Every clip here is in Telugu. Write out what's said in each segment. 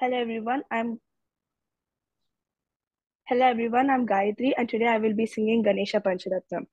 Hello everyone, I'm Gayatri and today I will be singing Ganesha Pancharatnam.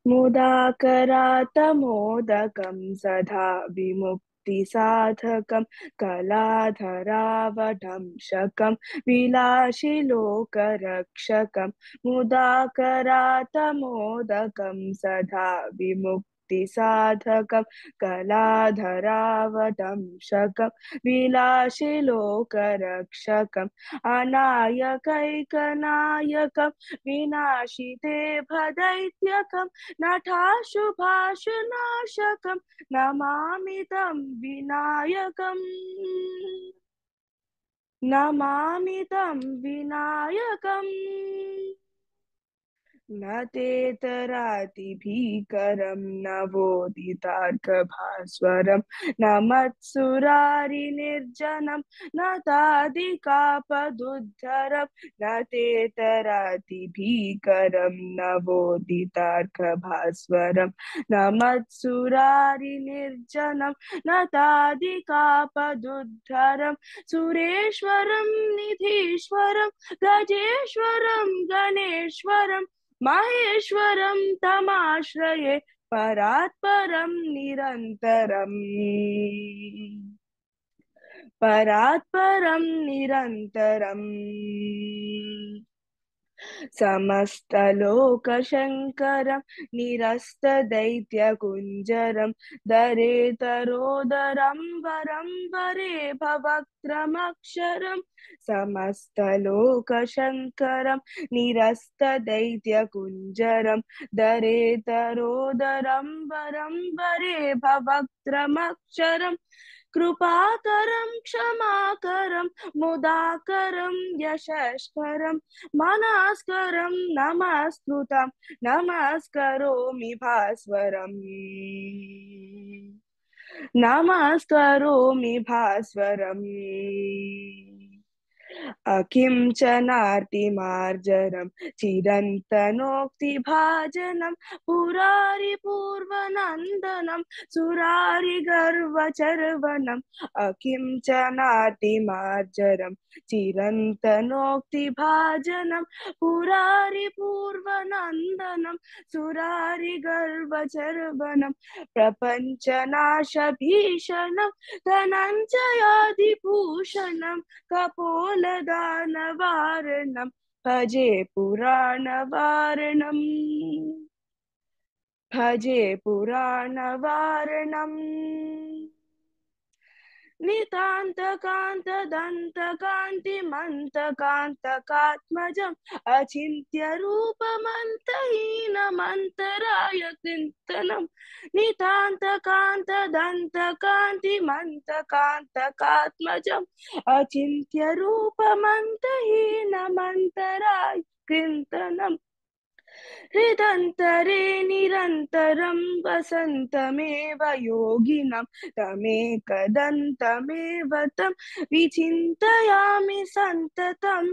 Mudakaratamodakam sadha vimukti sadhakam kaladharavadham shakam vilashilokarakshakam mudakaratamodakam sadha vimukti साधकं कलाधरावटं शकं विलाशिलोकरक्षकम् अनायकैकनायकं विनाशिते भदैत्यकं नटाशुभाशुनाशकं Namami तं विनायकम् नमामि तं विनायकम् न तेतरातिभीकरं नवोदितार्कभास्वरं न मत्सुरारिनिर्जनं न तादिकापदुद्धरं न तेतरातिभीकरं नवोदितार्कभास्वरं न मत्सुरारिनिर्जनं न तादिकापदुद्धरं सुरेश्वरं निधीश्वरं गजेश्वरं गणेश्वरं माहेश्वरं तमाश्रये परात्परं निरन्तरम् परात्परं निरन्तरम् समस्तलोकशङ्करं निरस्तदैत्यकुञ्जरं दरेतरोदरं वरं वरे भवक्त्रमक्षरम् समस्तलोकशङ्करं निरस्तदैत्यकुञ्जरं दरेतरोदरं वरं वरे भवक्त्रमक्षरम् कृपाकरं क्षमाकरं मुदाकरं यशस्करं मनास्करं नमस्कृतं नमस्करोमि भास्वरम् नमस्करोमि भास्वरम् अकिंचनार्तिमार्जनं चिरन्तनोक्तिभाजनं पुरारिपूर्वनन्दनं सुरारिगर्वचर्वणम् अकिंचनार्तिमार्जनं चिरन्तनोक्तिभाजनं पुरारिपूर्वनन्दनं सुरारिगर्वचर्वणं प्रपञ्चनाशभीषणं धनञ्जयादिभूषणं कपोलदानवारणं भजे पुराणवारणम् भजे पुराणवारणम् नितान्तकान्तदन्तकान्तिमन्तकान्तकात्मजम् अचिन्त्यरूपमन्तहीनमन्तराय चिन्तनम् नितान्तकान्तदन्तकान्तिमन्तकान्तकात्मजम् अचिन्त्यरूपमन्तहीनमन्तराय चिन्तनम् हृदन्तरे निरन्तरं वसन्तमेव योगिनं तमेकदन्तमेव तं विचिन्तयामि सन्ततं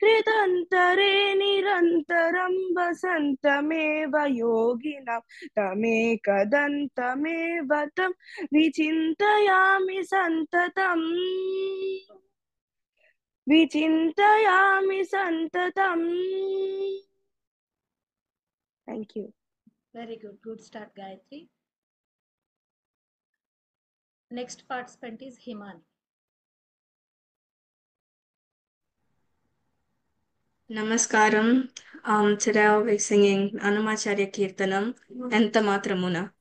हृदन्तरे निरन्तरं वसन्तमेव योगिनं तमेकदन्तमेव तं विचिन्तयामि सन्ततं विचिन्तयामि सन्ततम्. Thank you. Very good. Good start, Gayatri. Next participant is Himani. Namaskaram. Today I'll be singing Annamacharya Kirtanam, Enta Matramuna.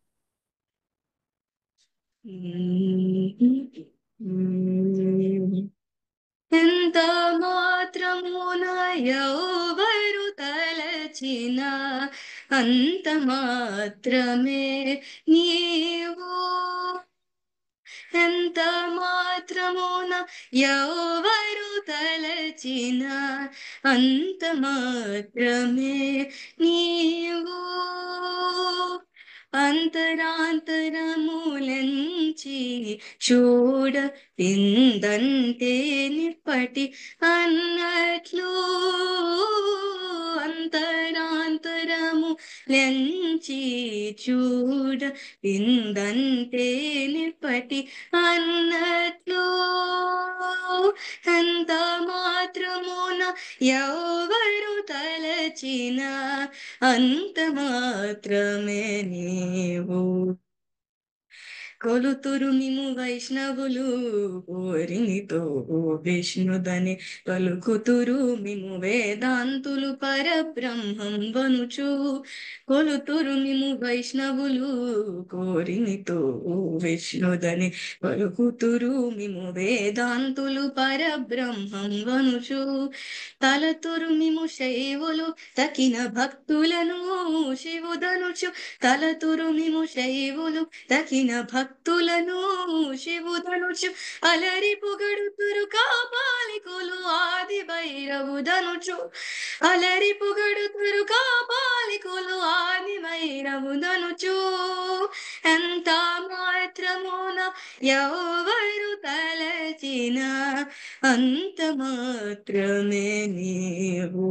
ఎంత మాత్రమున ఎవరు తలచిన అంత మాత్రమే నీవు ఎంత మాత్రమున ఎవరు తలచిన అంత మాత్రమే నీవు అంతరాంతరములంచి చూడ పిందంటే నిప్పటి అన్నట్లు అంతరాంతరము లెంచి చూడ పిందంటే నిప్పటి అన్నట్లు ఎంత మాత్రమున ఎవరు తలచిన అంత మాత్రమే నీవు కొలుతురు మిము వైష్ణవులు కోరినితో విష్ణుదని పలుకుతురు మిము వేదాంతులు పరబ్రహ్మం వనుచు కొలుతురు మిము వైష్ణవులు కోరినితో విష్ణుదని పలుకుతురు మిము వేదాంతులు పరబ్రహ్మం వనుచు తలతురు మిము శైవులు తకిన భక్తులను శివుదనుచు తలతురు మిము శైవులు తకిన భక్తులను శివుదనుచు అలరి పొగడుతురు కాపాలికులు ఆది భైరవుదనుచు అలరి పొగడుతురు కాపాలికులు ఆది భైరవుదనుచు ఎంత మాత్రమున ఎవరు తలచిన అంత మాత్రమే నీవు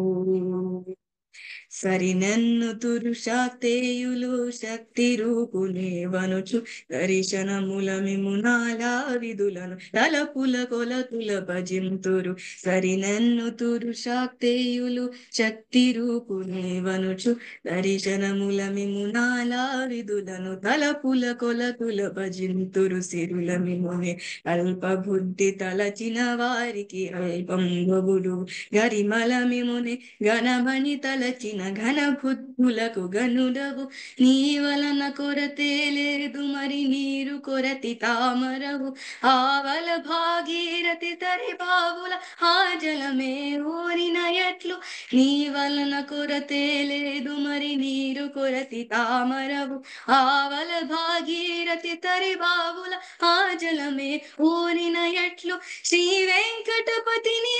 సరినన్ను తురు శాక్తేయులు శక్తి రూపునే వనుచు దర్శనముల మిమునాలా విధులను తలపుల కొలతుల భజింతురు సరినన్ను తురు శాక్తేయులు శక్తి రూపునే వనుచు దర్శనముల మిమునాలా విధులను తలపుల కొలతుల భజింతురు సిరుల మిమునే అల్ప బుద్ధి తలచిన వారికి అల్పం బొగుడు గరిమల మిమునే ఘనమణి తలచిన ఘన బుద్ధులకు గనుడవు నీ వలన కొరతే లేదు మరి నీరు కొరతి తామరవు ఆవల భాగీరథి తరి బావుల ఆ జలమే ఊరిన ఎట్లు నీ వలన కొరతే లేదు మరి నీరు కొరతి తామరవు ఆవల భాగీరథి తరి బావుల ఆ జలమే ఊరిన ఎట్లు శ్రీ వెంకటపతిని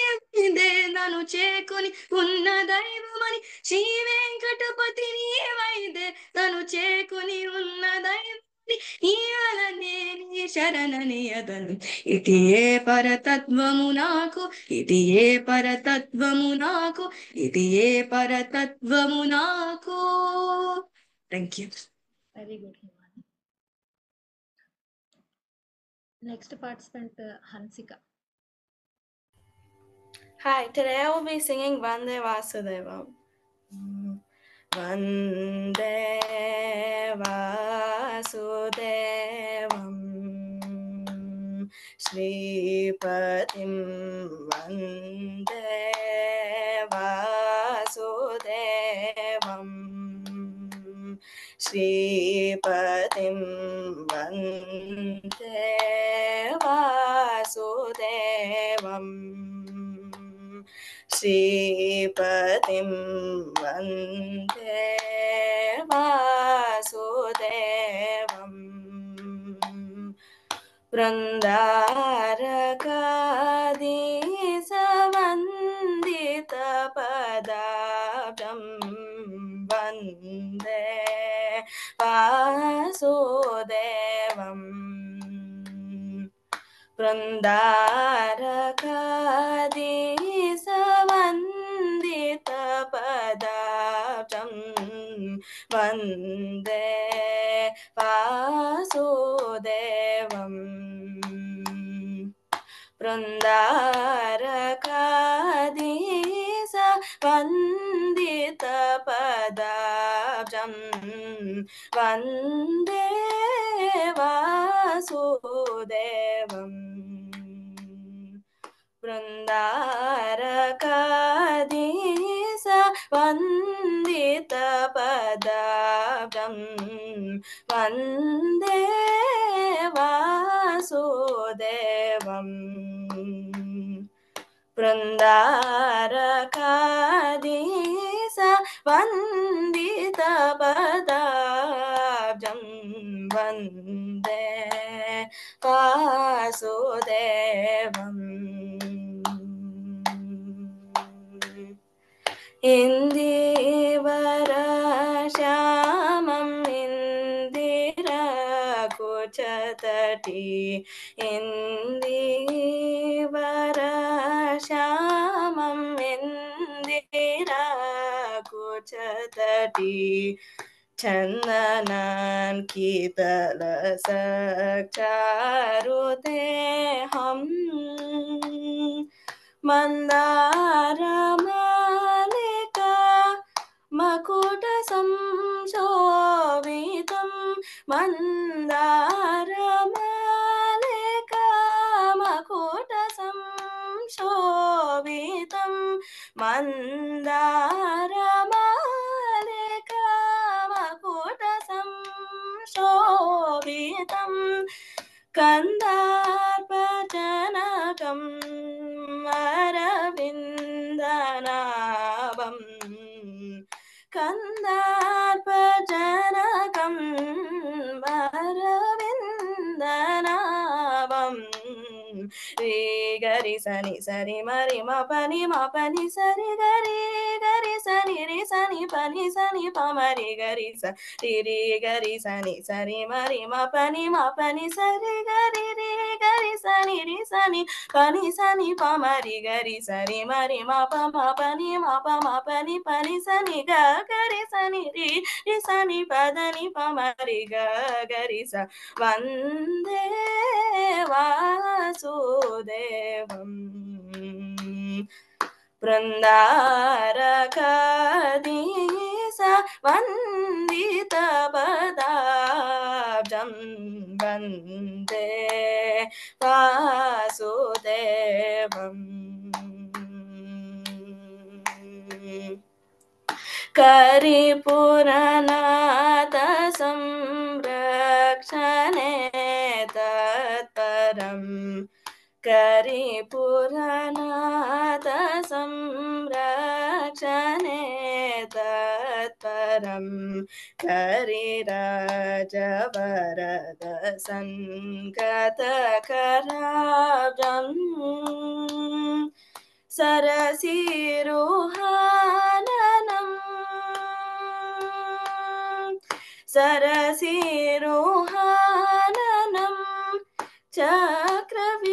నన్ను చేకొని ఉన్న దైవమని శ్రీ వెంకటపతిని వైదే తను చేకొని ఉన్న దైవమని ఈవలనే నీ శరణని అదను ఇది ఏ పరతత్వము నాకు ఇది ఏ పరతత్వము నాకు ఇది ఏ పరతత్వము నాకు thank you Very good, Himani. Next participant, Hansika. Hi, today I will be singing Vande Vasudevam. Vande Vasudevam Shripatim Vande Vasudevam Shripatim Vande Vasudevam Shripatim Vande Vasudevam Vrindarakadisa Vandita Padabjam Vande Vasudevam Vrindarakadisa Vandita Padabjam Vande Vasudevam Vrindarakadisa Vandita Padabjam Vande Vasudevam Vrindarakadisa Vandita Padabjam Vande Vasudevam Vrindarakadisa Vandita Padabjam Vande Vasudevam Indivara Shamam Indira Kuchatati Indivara Shamam Indira Kuchatati Chandanan Kitala Sakcharudeham మందారమాలికా మకుట సంశోభితం మందారమాలికా మకుట సంశోభితం మందారమాలికా మకుట సంశోభితం కందార్పజనకం అరవిందనాభం కందార్పజనకం అరవిందనాభం రే గరి సని సరి మరి మ పని సరి గరి గరి సని రి సని పని సని పమరి గరి స రి గరి సని సరి మరి మ పని సరి గరి రి గరి సని రి సని పమరి గరి సరి మరి మ పని పని సని గ గరి సని రి సని పదని పమరి గ గరి స వందే వాసుదేవం బృందారకాధీశ వందిత పదాబ్జం వందే వాసుదేవం కరిపురనాథ సంరక్షణే తత్పరం కరిపురనాథ సంరక్షణే తత్పరం కరిరాజవరద సంగతకరాబ్జం సరసిరుహాననం సరసిరుహాననం చక్రవిప్రాజితం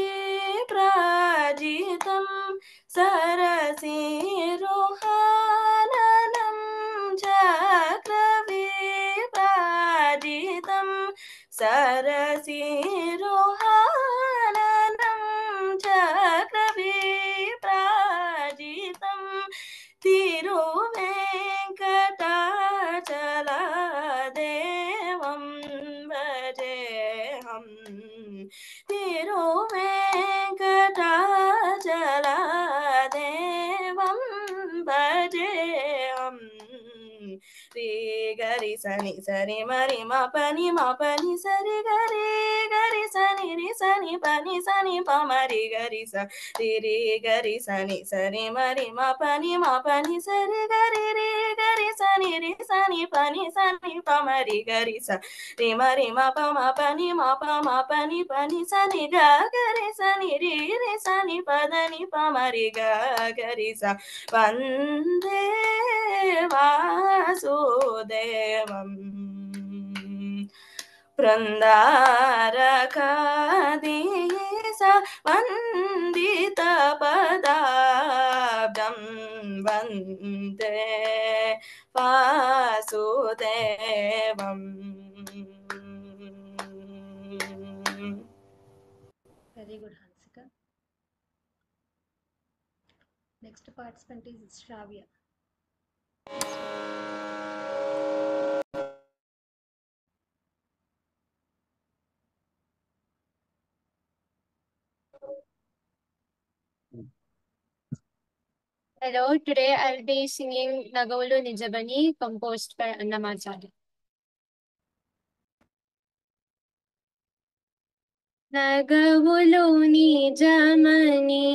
సరసిరుహాననం చక్రవిప్రాజితం సరసిరుహాననం చక్రవిప్రాజితం తిరువేంకటాచలదేవం భజేహం తిరువేంకటాచలదేవం భజేహం రే గరి సని సరి మరి మ పని సరి గరి గరి సని రి సని పని పమరి గరి స రి గరి సని సరి మరి మ పని సరి గరి రి గరి సని రి సని పమరి గరి స రి మరి మ పని పని సని గ గరి సని రి సని పదని పమరి గ గరి స వందే వాసుదేవం బృందారకాధీశ వందిత పదాబ్జం వందే వాసుదేవం. Very good, Hansika. Next participant is Shravya. Hello, today I'll be singing Nagavulu Nijabani, composed by Annamacharya. నగవులు నిజమని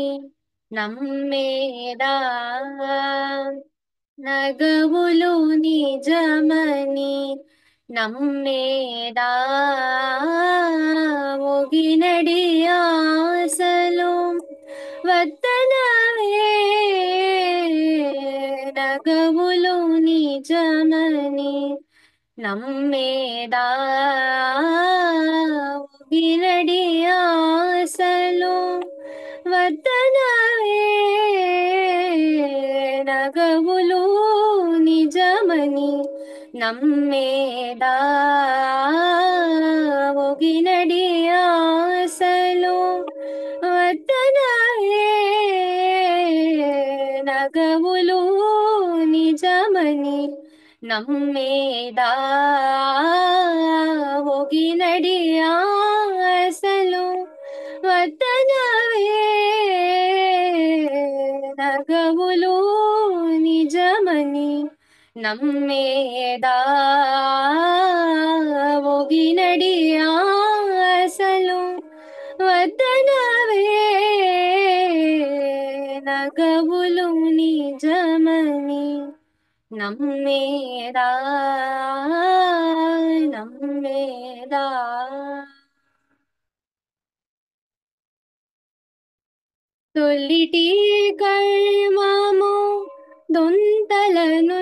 నమ్మేదా నగవులు నిజమని నమ్మేదా ఒగినడి ఆశలు వద్దనవే నగవులు నిజమని నమ్మేదా ఒగినడి ఆశలు వద్దనవే నగవులు నిజమని నమ్మేదా ఒగినడి ఆశలు వద్దనవే నగవులు నిజమని నమ్మేదా ఒగినడి ఆశలు వద్దనవే నగవులు నిజమని నమ్మేదా ఒగినడి ఆశలు వద్దనవే నగవులు నిజమని నమ్మేదా నమ్మేదా తొలిటి కర్మము దొంతలనుందగా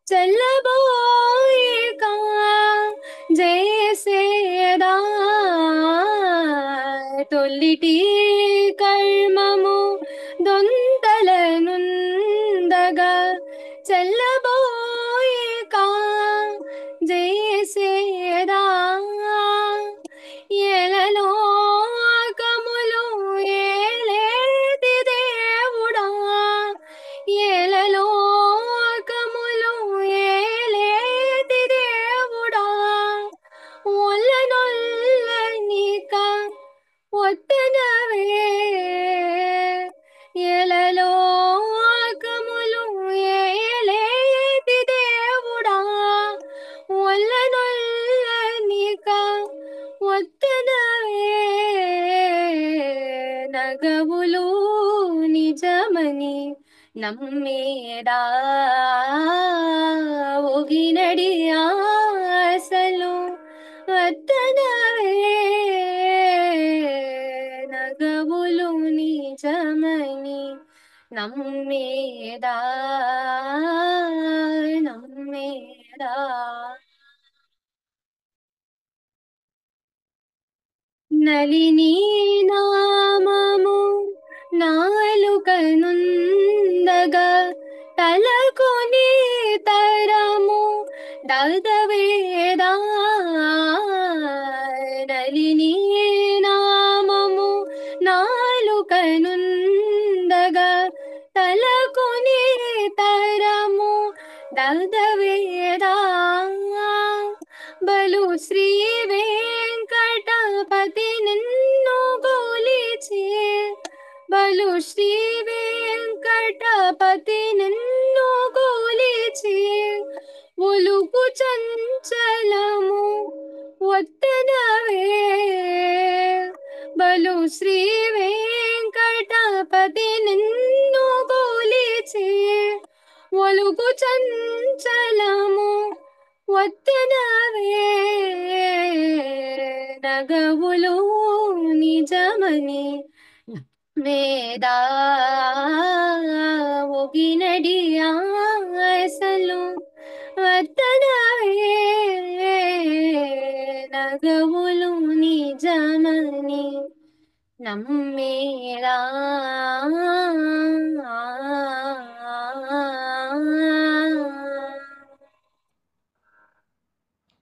చల్లబోయిక జయసేదా తొలిటి కర్మము దొంతలనుందగా చల్లబోయిక జయసేదా ఎలలోకములు ఏలేటి దేవుడా ఎలలోకములు ఏలేటి దేవుడా ఒల్లనొల్లనిక ఒత్తనవే ఎలలోకములు ఏలేటి దేవుడా ఒల్లనొల్లనిక ఒత్తనవే నగవులు నిజమని నమ్మేదా ఒగినడి ఆశలు వద్దనవే నగవులు నిజమని నమ్మేదా నమ్మేదా నలిని నామము నాలుకనుందగా తలకొని తరము దదవేదా నలిని నామము నాలుకనుందగా తలకొని తరము దదవేదా బలు శ్రీ వెంకటపతి నిన్ను గోలిచే బలు శ్రీ వెంకటపతి నిన్ను గోలిచే ఒలుపు చంచలము ఒత్తనవే బలు శ్రీ వెంకటపతి నిన్ను గోలిచే ఒలుపు చంచలము ఒత్తనవే నగవులు నిజమని వేదా ఒగినడి ఆశలు వద్దనవే నగవులు నిజమని నమ్మేదా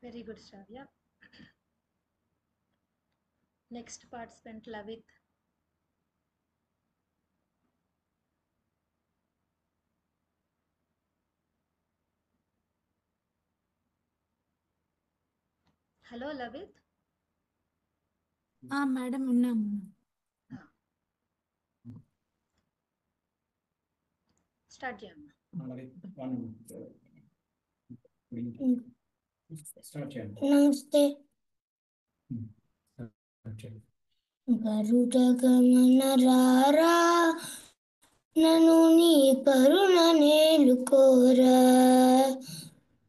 Very good, Shravya. Next participant, Lavit. Hello, Lavit. Madam ఉన్నాము. Start చేయమ్మా. నమస్తే. గరుడ గమన రారా నన్ను నీ కరుణ నేలుకోరా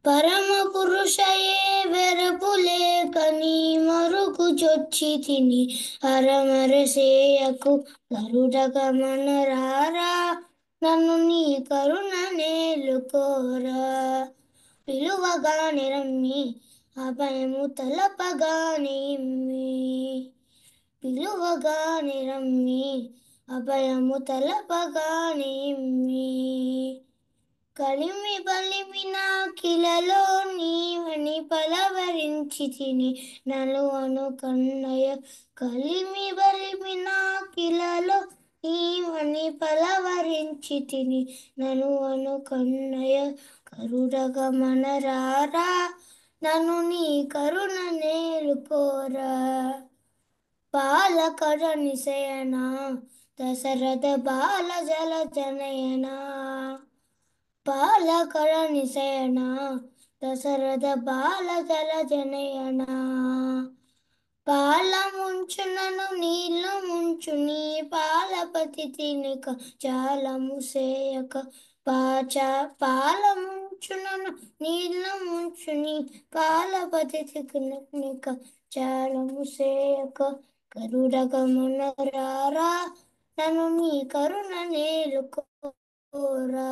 పరమ పురుషయే వెరపులేక నీ మరుకు చొచ్చి తిని అరమరసేయకు గరుడ గమన రారా నన్ను నీ కరుణ నేలుకోరా పిలువగానే రమ్మి అభయము తలపగానే ఇమ్మి పిలువగానే రమ్మి అభయము తలపగానే ఇమ్మి కలిమి బలిమి నాకిలలో నీవని పలవరించి తిని నలువను కన్నయ్య కలిమి బలిమి నాకిలలో నీవని పలవ ముంచితిని నను అను కన్నయ్య కరుడగమనరారా నన్ను నీ కరుణ నేలుకోరా పాలకర నిశయన దశరథ బాల జల జనయన పాలకర నిశయన దశరథ బాల జల జనయన పాల ముంచునను నీళ్ళు ముంచు నీ పాలపతి తినిక చాలము సేయక పాల ముంచునను నీళ్ళు ముంచు నీ పాలపతి తినిక చాలము సేయక కరుడగమనరారా నన్ను నీ కరుణ నేలుకోరా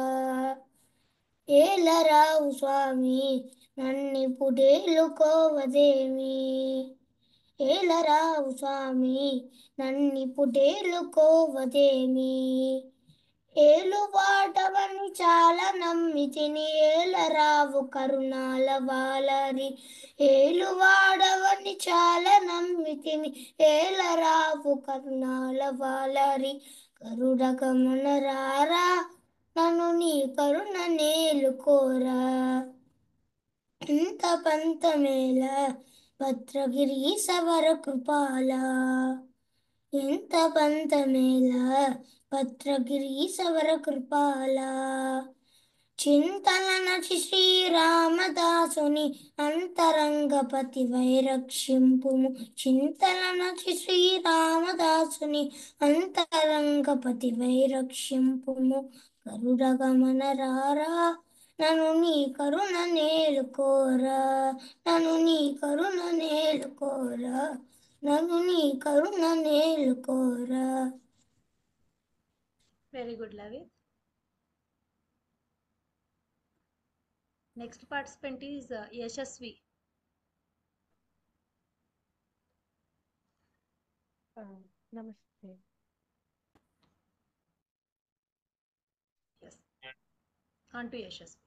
ఏలరావు స్వామి నన్నిపుడేలుకోవదేమి ఏలరావు స్వామి నన్నిపుడేలుకోవదేమి ఏలువాటవని చాలా నమ్మితిని ఏలరావు కరుణాల వాలరి ఏలువాడవని చాలా నమ్మితిని ఏలరావు కరుణాల వాలరి కరుడగమనరారా నన్ను నీ కరుణ నేలుకోరా ఇంత పంతమేళ భద్రగిరీశవర కృపాల ఎంత పంతమేళ భద్రగిరీశవర కృపాల చింతన నచి శ్రీరామదాసుని అంతరంగపతి వైరక్షింపుము చింతన నచి శ్రీరామదాసుని అంతరంగపతి వైరక్షింపుము కరుడగమనరారా నన్ను నీ కరుణ నేలుకోరా నన్ను నీ కరుణ నేలుకోరా నన్ను నీ కరుణ నేలుకోరా Very good, Lavit. Next participant is Yashasvi. Namaste. Yes. On to Yashasvi.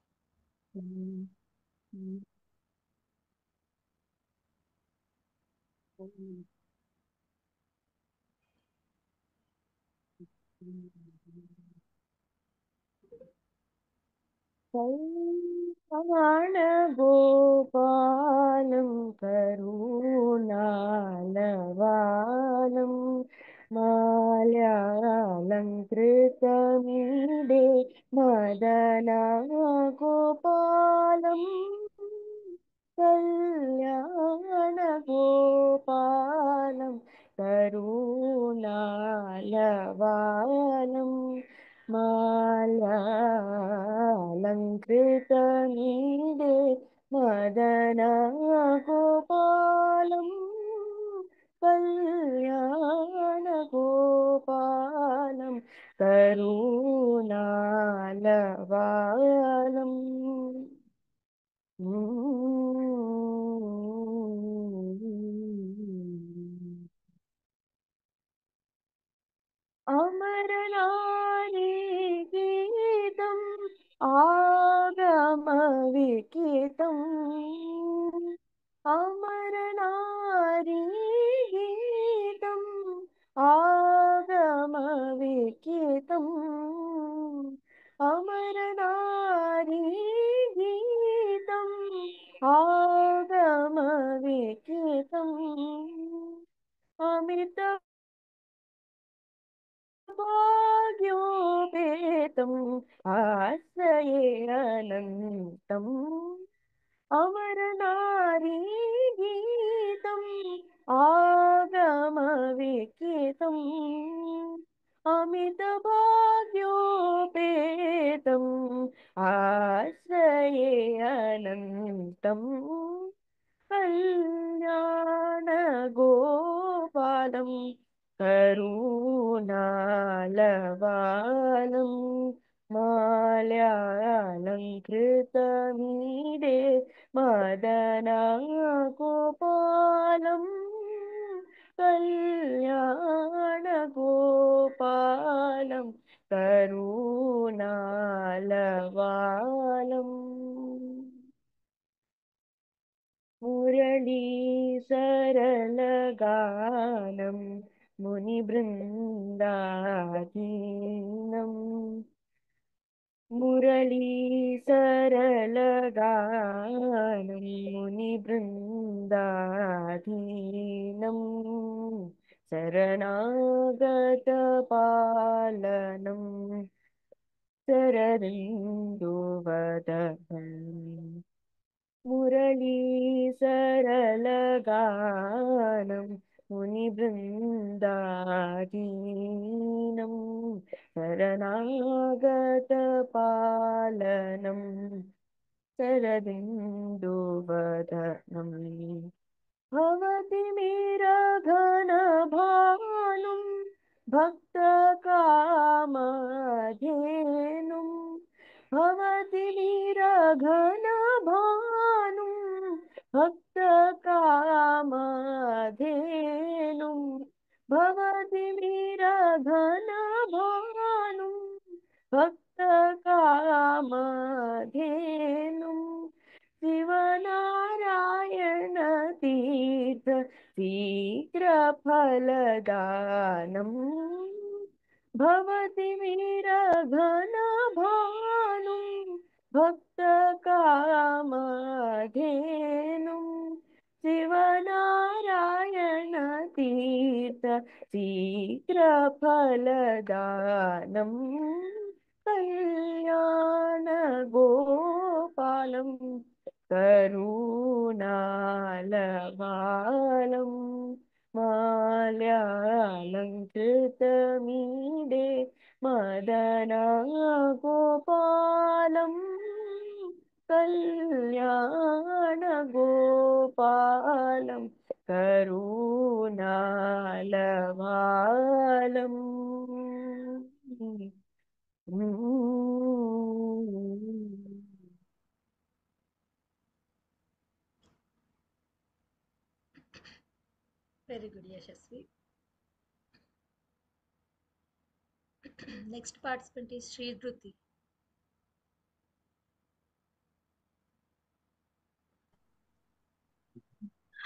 Gopalam కరుణాలవాలం మాల్యాలంకృతమీడే మదనా Gopalam కళ్యాణ గోపాలం కరుణాలవాలం మాల్యాలంకృతమీడే మదనా గోపాలం కళ్యాణ గోపాలం కరుణాలవాలం అమరనారీ గీతం ఆగమ వికితం అమరనారీ గీతం ఆగమ వికితం అమరనారీ గీతం ఆగమ వికితం అమిత భాగ్యోపేతం ఆశ్రయే అనంతం అమరనారీ గీతం ఆగమ వికితం అమిత భాగ్యోపేతం ఆశ్రయే అనంతం కళ్యాణ గోపాలం కరుణాలవాలం మాల్యాలంకృతమీడే మదనా గోపాలం కళ్యాణ గోపాలం కరుణాలవాలం మురళీ సరళగానం ముని బృందాధీనం మురళీ సరళగానం మునిబృందాధీనం శరణాగత పాలనం శరదిందువదనం మురళీ సరళగానం మునిబృందాధీనం శరణాగత పాలనం శరదిందువదనం భవతి మీరఘనభానుం భక్తకామధేనుం భవతి మీరఘనభానుం భక్తకామధేనుం భవతి మీరఘనభానుం భక్తకామధేనుం శివనారాయణ తీర్థ శీఘ్రఫలదానం భవతి వీరఘనభానుం భక్తకామధేనుం శివనారాయణ తీర్థ శీఘ్రఫలదానం కళ్యాణ గోపాలం కరుణాలవాలం మాల్యాలంకృతమీడే మదనా గోపాలం కళ్యాణ Gopalam కరుణాలవాలం Very good, Yashasvi. Next participant is Sri Dhruti.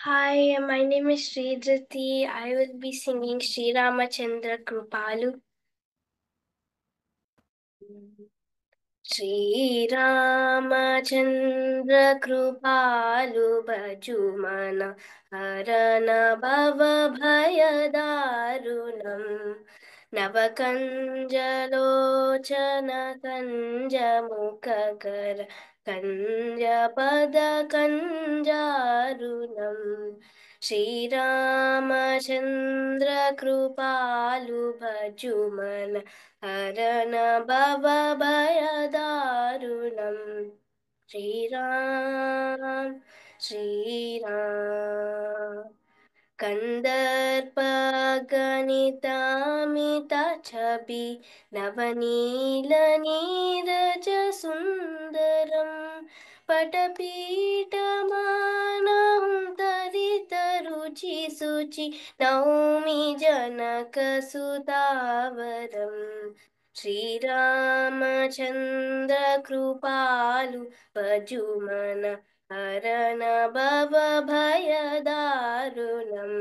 Hi, my name is Sri Dhriti. I will be singing Sri Ramachandra Krupalu. Sri Ramachandra Krupalu Bhajumana Harana Bhava Bhayadarunam Navakanjalochana Kanjamukakara Kanjapada Kanjarunam Sri Ramachandra Krupalu Bhajumana Harana Bhava Bhayadarunam Shri Ram, Shri Ram Kandarpaganita Chabi Navanila Niraja Sundaram Patapitamanam Tarita Ruchi Suchi Naumi Janaka Sudavaram Sri Ramachandra Krupalu Bhajumana Harana Bhava Bhayadarunam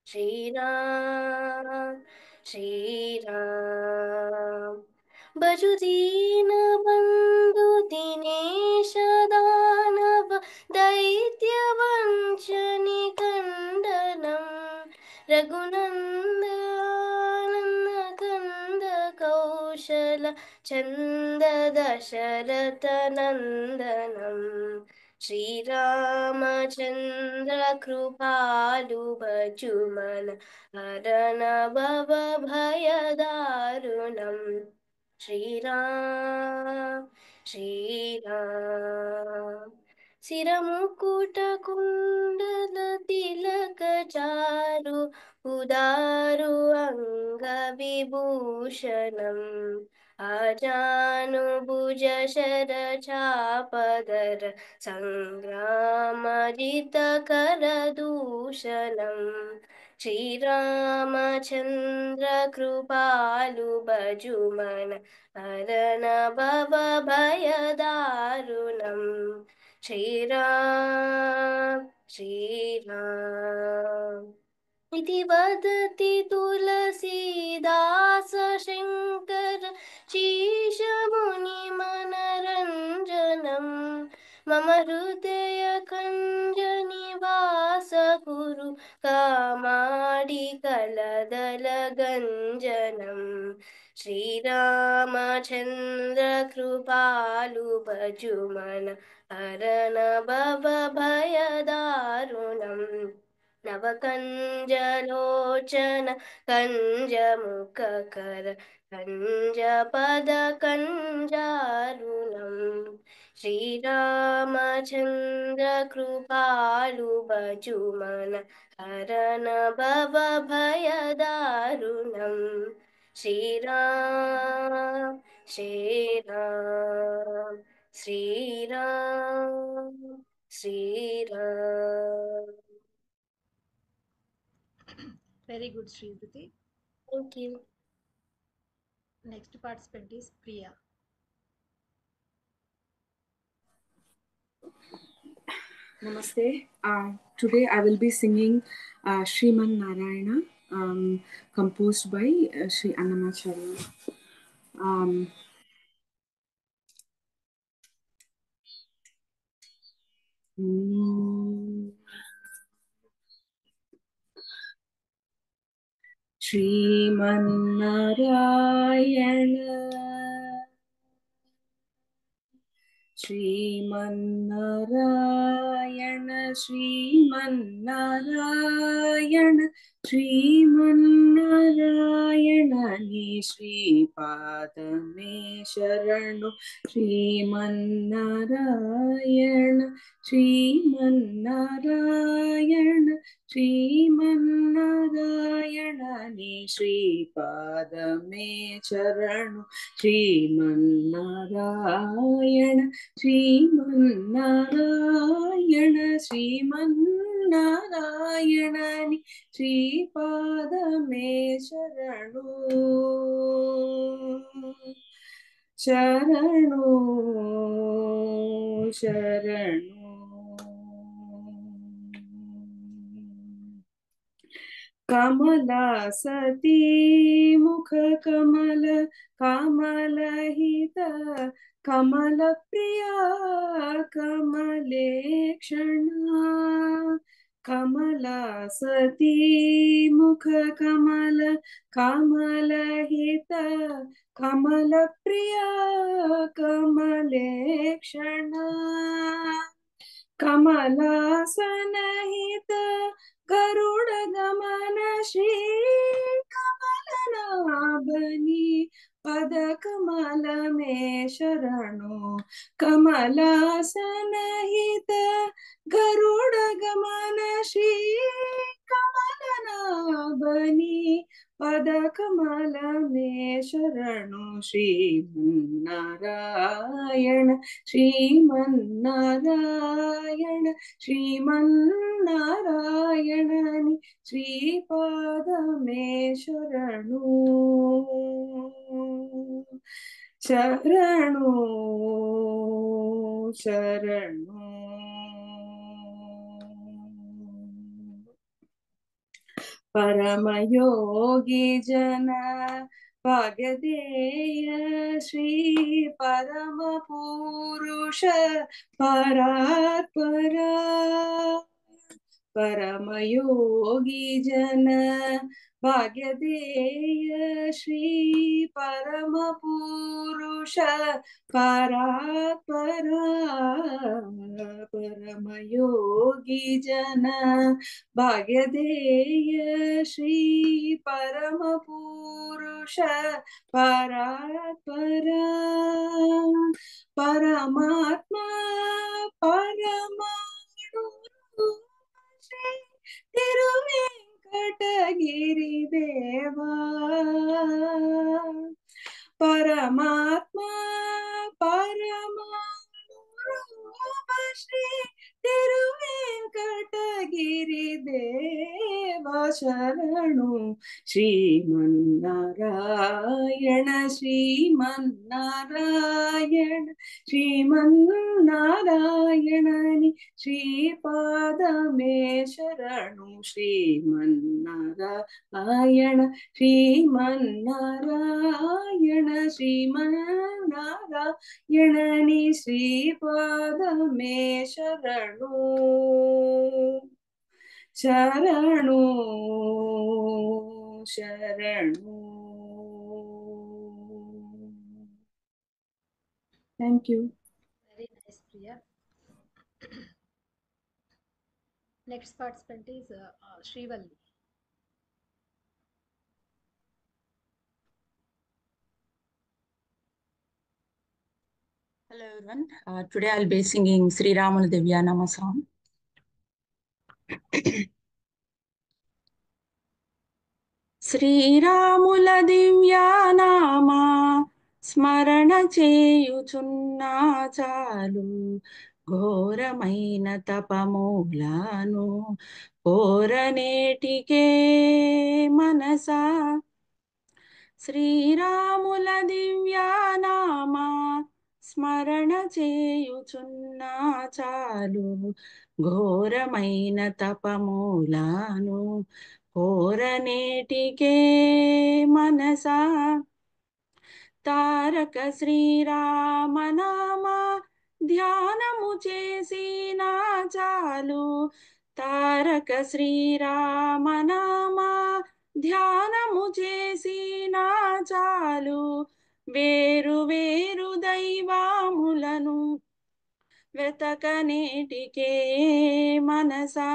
Shri Ram, Shri Ram Bhajudina Bandhu Dinesha Danava Daitya Vanchani Kandanam Raghunandanana Kanda Kaushala Chanda Dasharatha Nandanam Shri Ramachandra Krupalu Bhajumana Harana Bhava Bhayadarunam Shri Ram, Shri Ram Siramukuta Kundala Tilaka Charu Udaru Anga Vibhushanam Ajanu Bhuja Shara Chapadara Sangramajita Karadushanam Shri Ramachandra Krupalu Bhajumana Harana Bhava Bhayadarunam Shri Ram, Shri Ram इति वदति तुलसीदास शङ्कर शीशमुनिमहात्मने वदलगञ्जनं श्रीरामचन्द्र कृपालु भजुमन हरन भव भयदारुणम् नवकञ्जलोचन कञ्जमुखकर कञ्जपदकञ्जारुणम् श्रीरामचन्द्र कृपालु भजुमन हरन भव भयदारुणम् Shriram Shriram Shriram Shriram. Very good, Sridhati. Thank you. Next participant is Priya. Namaste. Today I will be singing Sriman Narayana, composed by Sri Annamacharya. Sriman Narayana, Sriman Narayana, Sriman Narayana, Ni Shri Padame Sharanu, Sriman Narayana, Sriman Narayana, Sriman Narayana, Ni Shri Padame Sharanu, Sriman Narayana, Sriman Narayana, Sriman Narayana, Ni Shri Padame Sharanu, Sharanu, Sharanu. Kamala Sati Mukha Kamala Kamala Hita Kamala Priya Kamalekshana Kamala Sati Mukha Kamala Kamala Hita Kamala Priya Kamalekshana Kamalasanahita Garuda Gamana Shri Kamalanabani Pada Kamala Me Sharano Kamalasanahita Garuda Gamana Shri Kamalanabani Pada Kamala Me Sharano Sriman Narayana Sriman Narayana Sriman Narayana Shri Padame Sharanu Sharanu Sharanu Paramayogi Jana Bhagadeya Shri Paramapurusha Paratpara Paramayogi Jana Bhagadeya Shri Paramapurusha Paratpara Paramayogi Jana Bhagadeya Shri Paramapurusha Paratpara Paramatma Paramanu Shri Tiruvenkatagiri Deva Paramatma Paramanu Shri Tiruvenkatagiri Deva Sharanu Sriman Narayana Sriman Narayana Sriman Narayana Shri Padame Sharanu Sriman Narayana Sriman Narayana Sriman Narayana Shri Padame Sharanu Sharanu శరణు. Thank you. Very nice, Priya. Next participant is Srivalli. Hello everyone. Today I'll be singing Sri Ramula Divyanama song. శ్రీరాముల దివ్యానామా స్మరణ చేయుచున్నా చాలు, ఘోరమైన తపమూలాను కోరనేటికే మనసా. శ్రీరాముల దివ్యానామా స్మరణ చేయుచున్నా చాలు, ఘోరమైన తపమూలాను కోరనేటికే మనసా. తారక శ్రీరామనామ ధ్యానము చేసినా చాలు, తారక శ్రీరామనామ ధ్యానము చేసినా చాలు, వేరు వేరు దైవాములను వెతకనేటికే మనసా.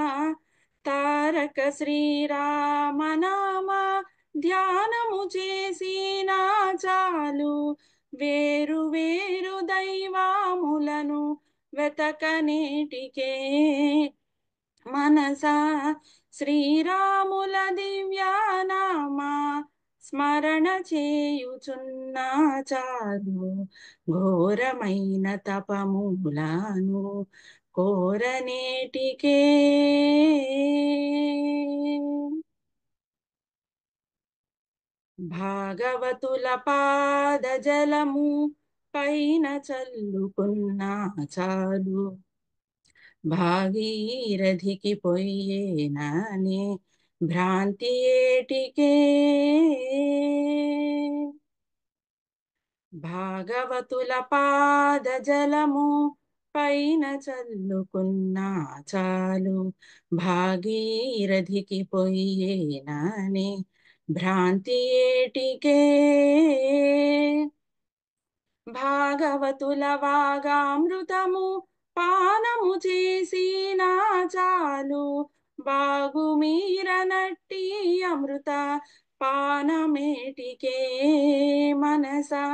తారక శ్రీరామనామ ధ్యానము చేసినా చాలు, వేరు వేరు దైవాములను వెతకనేటికే మనసా. శ్రీరాముల దివ్యానామా స్మరణ చేయుచున్నా చాలు, ఘోరమైన తపమూలాను కోరనేటికే. భాగవతుల పాద జలము పైన చల్లుకున్నా చాలు, భాగీరథికి పొయ్యేనానే భ్రాంతి ఏటికే. భాగవతుల పాద జలము పైన చల్లుకున్నా చాలు, భాగీరథికి పొయ్యేనానే భ్రాంతి ఏటికే. భాగవతుల వాగామృతము పానము చేసినా చాలు, బాగుమీరనట్టి అమృత పానమేటికే మనసా.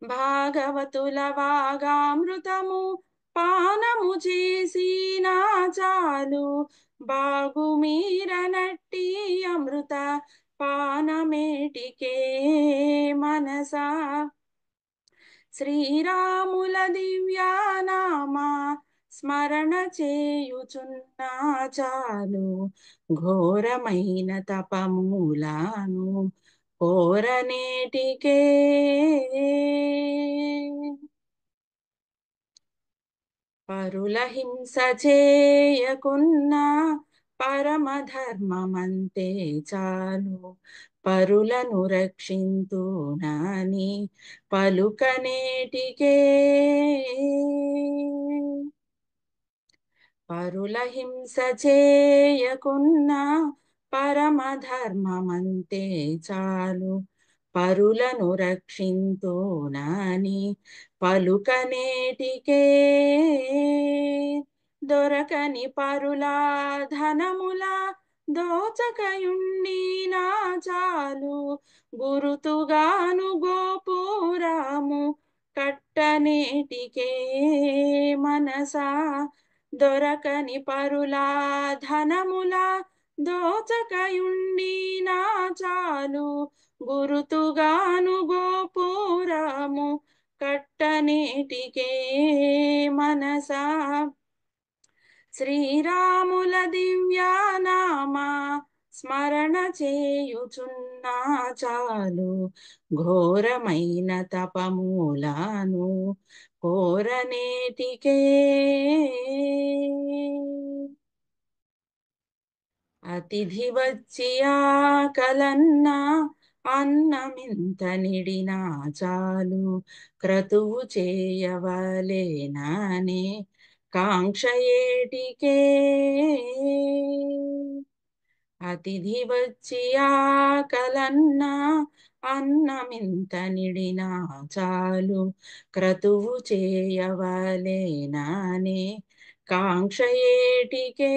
భాగవతుల వాగామృతము పానము చేసినా చాలు, బాగుమీరనట్టి అమృత పానమేటికే మనసా. శ్రీరాముల దివ్యానామా స్మరణ చేయుచున్నా చాలు, ఘోరమైన తపమూలాను కోరనేటికే. పరుల హింస చేయకున్నా పరమధర్మమంతే చాలు, పరులను రక్షింతునని పలుకనేటికే. పరుల హింస చేయకున్నా పరమధర్మమంతే చాలు, పరులను రక్షింతునని పలుకనేటికే. దొరకని పరుల ధనముల దోచకయుండినా చాలు, గురుతుగాను గోపురము కట్టనేటికే మనసా. దొరకని పరుల ధనముల దోచకయుండినా చాలు, గురుతుగాను గోపురము కట్టనేటికే మనసా. శ్రీరాముల దివ్యానామా స్మరణ చేయుచున్నా చాలు, ఘోరమైన తపమూలాను కోరనేటికే. అతిథి వచ్చి ఆకలన్నా అన్నమింత నిడినా చాలు, క్రతువు చేయవలేనానే కాంక్ష ఏటికే. అతిథి వచ్చి ఆకలన్నా అన్నమింత నిడినా చాలు క్రతువు చేయవలేనానే కాంక్ష ఏటికే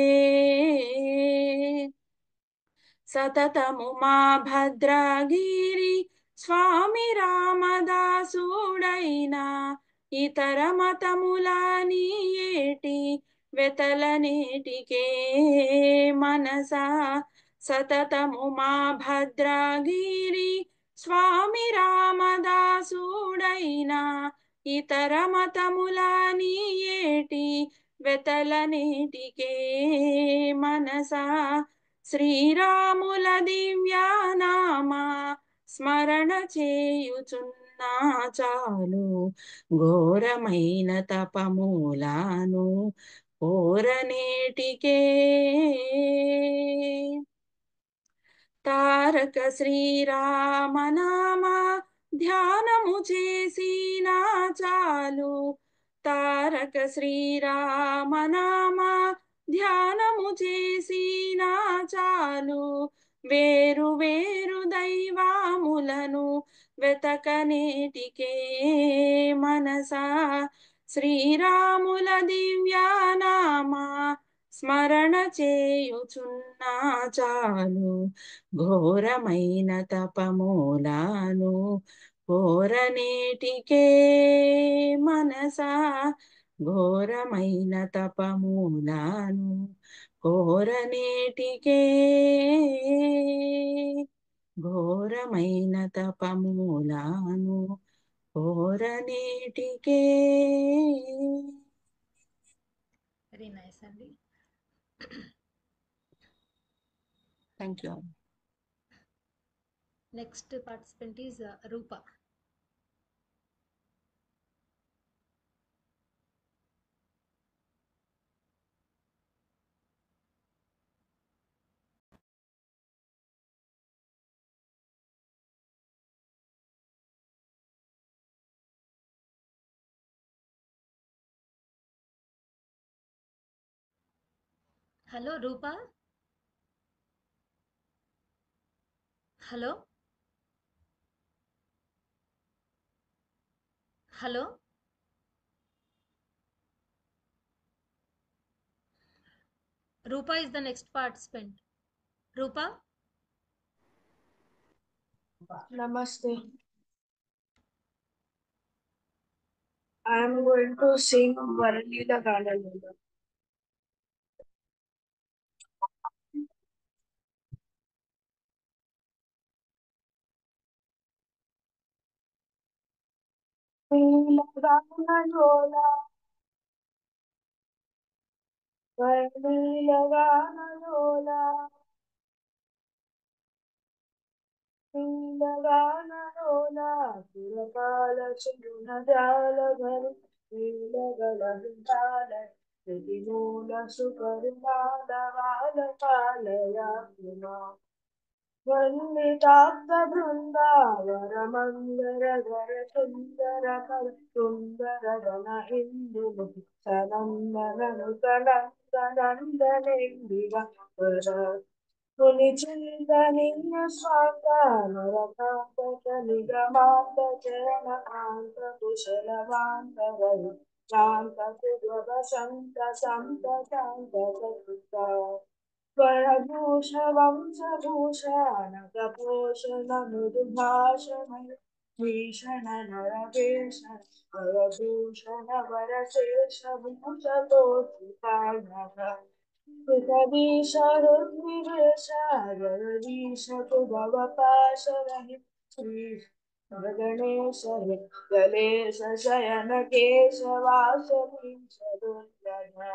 సతతము మా భద్రగిరి స్వామి రామదాసుడైనా ఇతర మతములని ఏటి వెతలనేటికే మనసా సతతము మా భద్రగిరి స్వామి రామదాసుడైనా ఇతర మతములని ఏటి వెతలనేటికే మనసా శ్రీరాముల దివ్యనామా స్మరణ చేయుచున్నా చాలు ఘోరమైన తపమూలాను కోరనేటికే తారక శ్రీరామనామ ధ్యానము చేసిన చాలు తారక శ్రీరామనామ ధ్యానము చేసిన చాలు వేరు వేరు దైవములను వెతకనేటికే మనసా శ్రీరాముల దివ్యనామా స్మరణ చేయుచున్నా చాలు ఘోరమైన తపమూలాను కోరనేటికే మనసా ఘోరమైన తపమూలాను కోరనేటికే ఘోరమైన తపమూలాను కోరనేటికే. వెరీ నైస్ అండి. Thank you. Next participant is Rupa. Hello Rupa, hello hello Rupa is the next participant. Rupa? Namaste. I am going to sing Varalila Ganalila. Varalila Ganalola, Ganalola, Surapala Sunadala Gari, Gala Hindala, Vidinola Sukarinala, Vala Kalaya Puma. Vanditapta Brindavara Mandara Gara Sundara Kala Sundara Gana Hindu Sanandana Nutanandanandana Indiga Vara Punichindanina Swanta Narakanta Nigamanta Jana Anta Kushalavanta Rayu Shanta Kudvada Shanta Santa Santa Santa Varabhusha Vamsabhusha Nagaposha Mudubhasha Vishana Naravesha Varabhusha Navarasesha Bhusha Tochitanaga Vikadisha Rudvivesha Garadisha Kudavapasha Rahi Ganesha Galesha Shayana Kesha Vasabhisha Durjana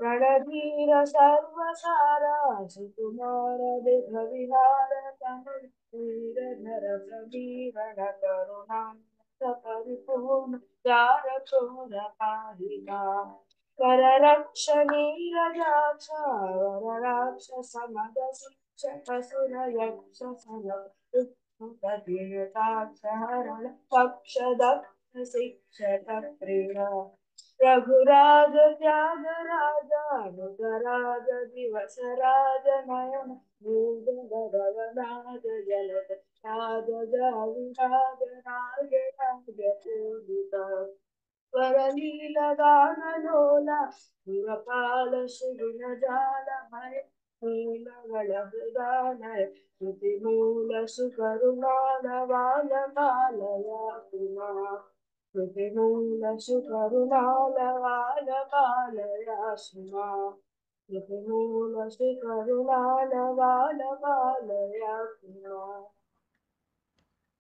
Pranadhira Sarvasara Sukumara Dikha Vihara Tanuvira Dhara Pravirana Karuna Saparipurna Jara Chora Kahina Kararaksha Nirajaksha Vararaksha Samadasi Chakasura Yaksha Salam Uttatirtaksha Harala Paksha Daksha Siksha Taprina Raghuraj Tyagaraja Nugaraja Divasaraja Nayana భూగణగణనాద జలద నాద జావిరాజ రాజ రాజ పూజిత వరలీల గానలోల సురపాల సుగుణ జాలమయ నీలగళ హృదానయ శృతి మూల సుకరుణాల వాల కాలయాతునా శృతి మూల సుకరుణాల వాల కాలయాసునా శృతి మూల సుకరుణాల వాల కాలయాసునా.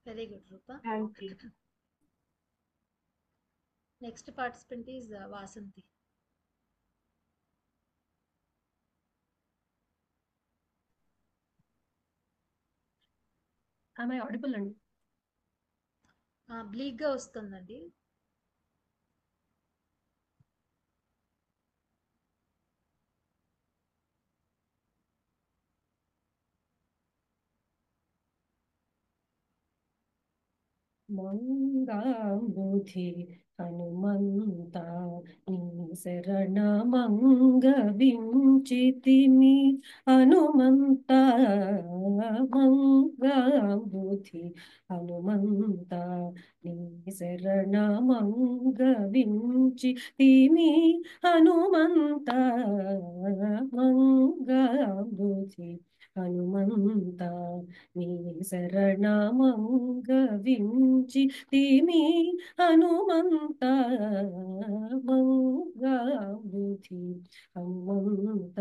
Very good, Rupa. Thank you. Next participant is Vasanti. Am I audible అండి? బ్లీక్గా వస్తుందండి. మంగాంబుధి హనుమంత నీ శరణమంగ వించితిమి హనుమంత మంగాంబుధి హనుమంత నీ శరణమంగ వించితిమి హనుమంత మంగాంబుధి హనుమంత నీ శరణమంగ వించితిమి హనుమంత మంగాంబుధి హనుమంత.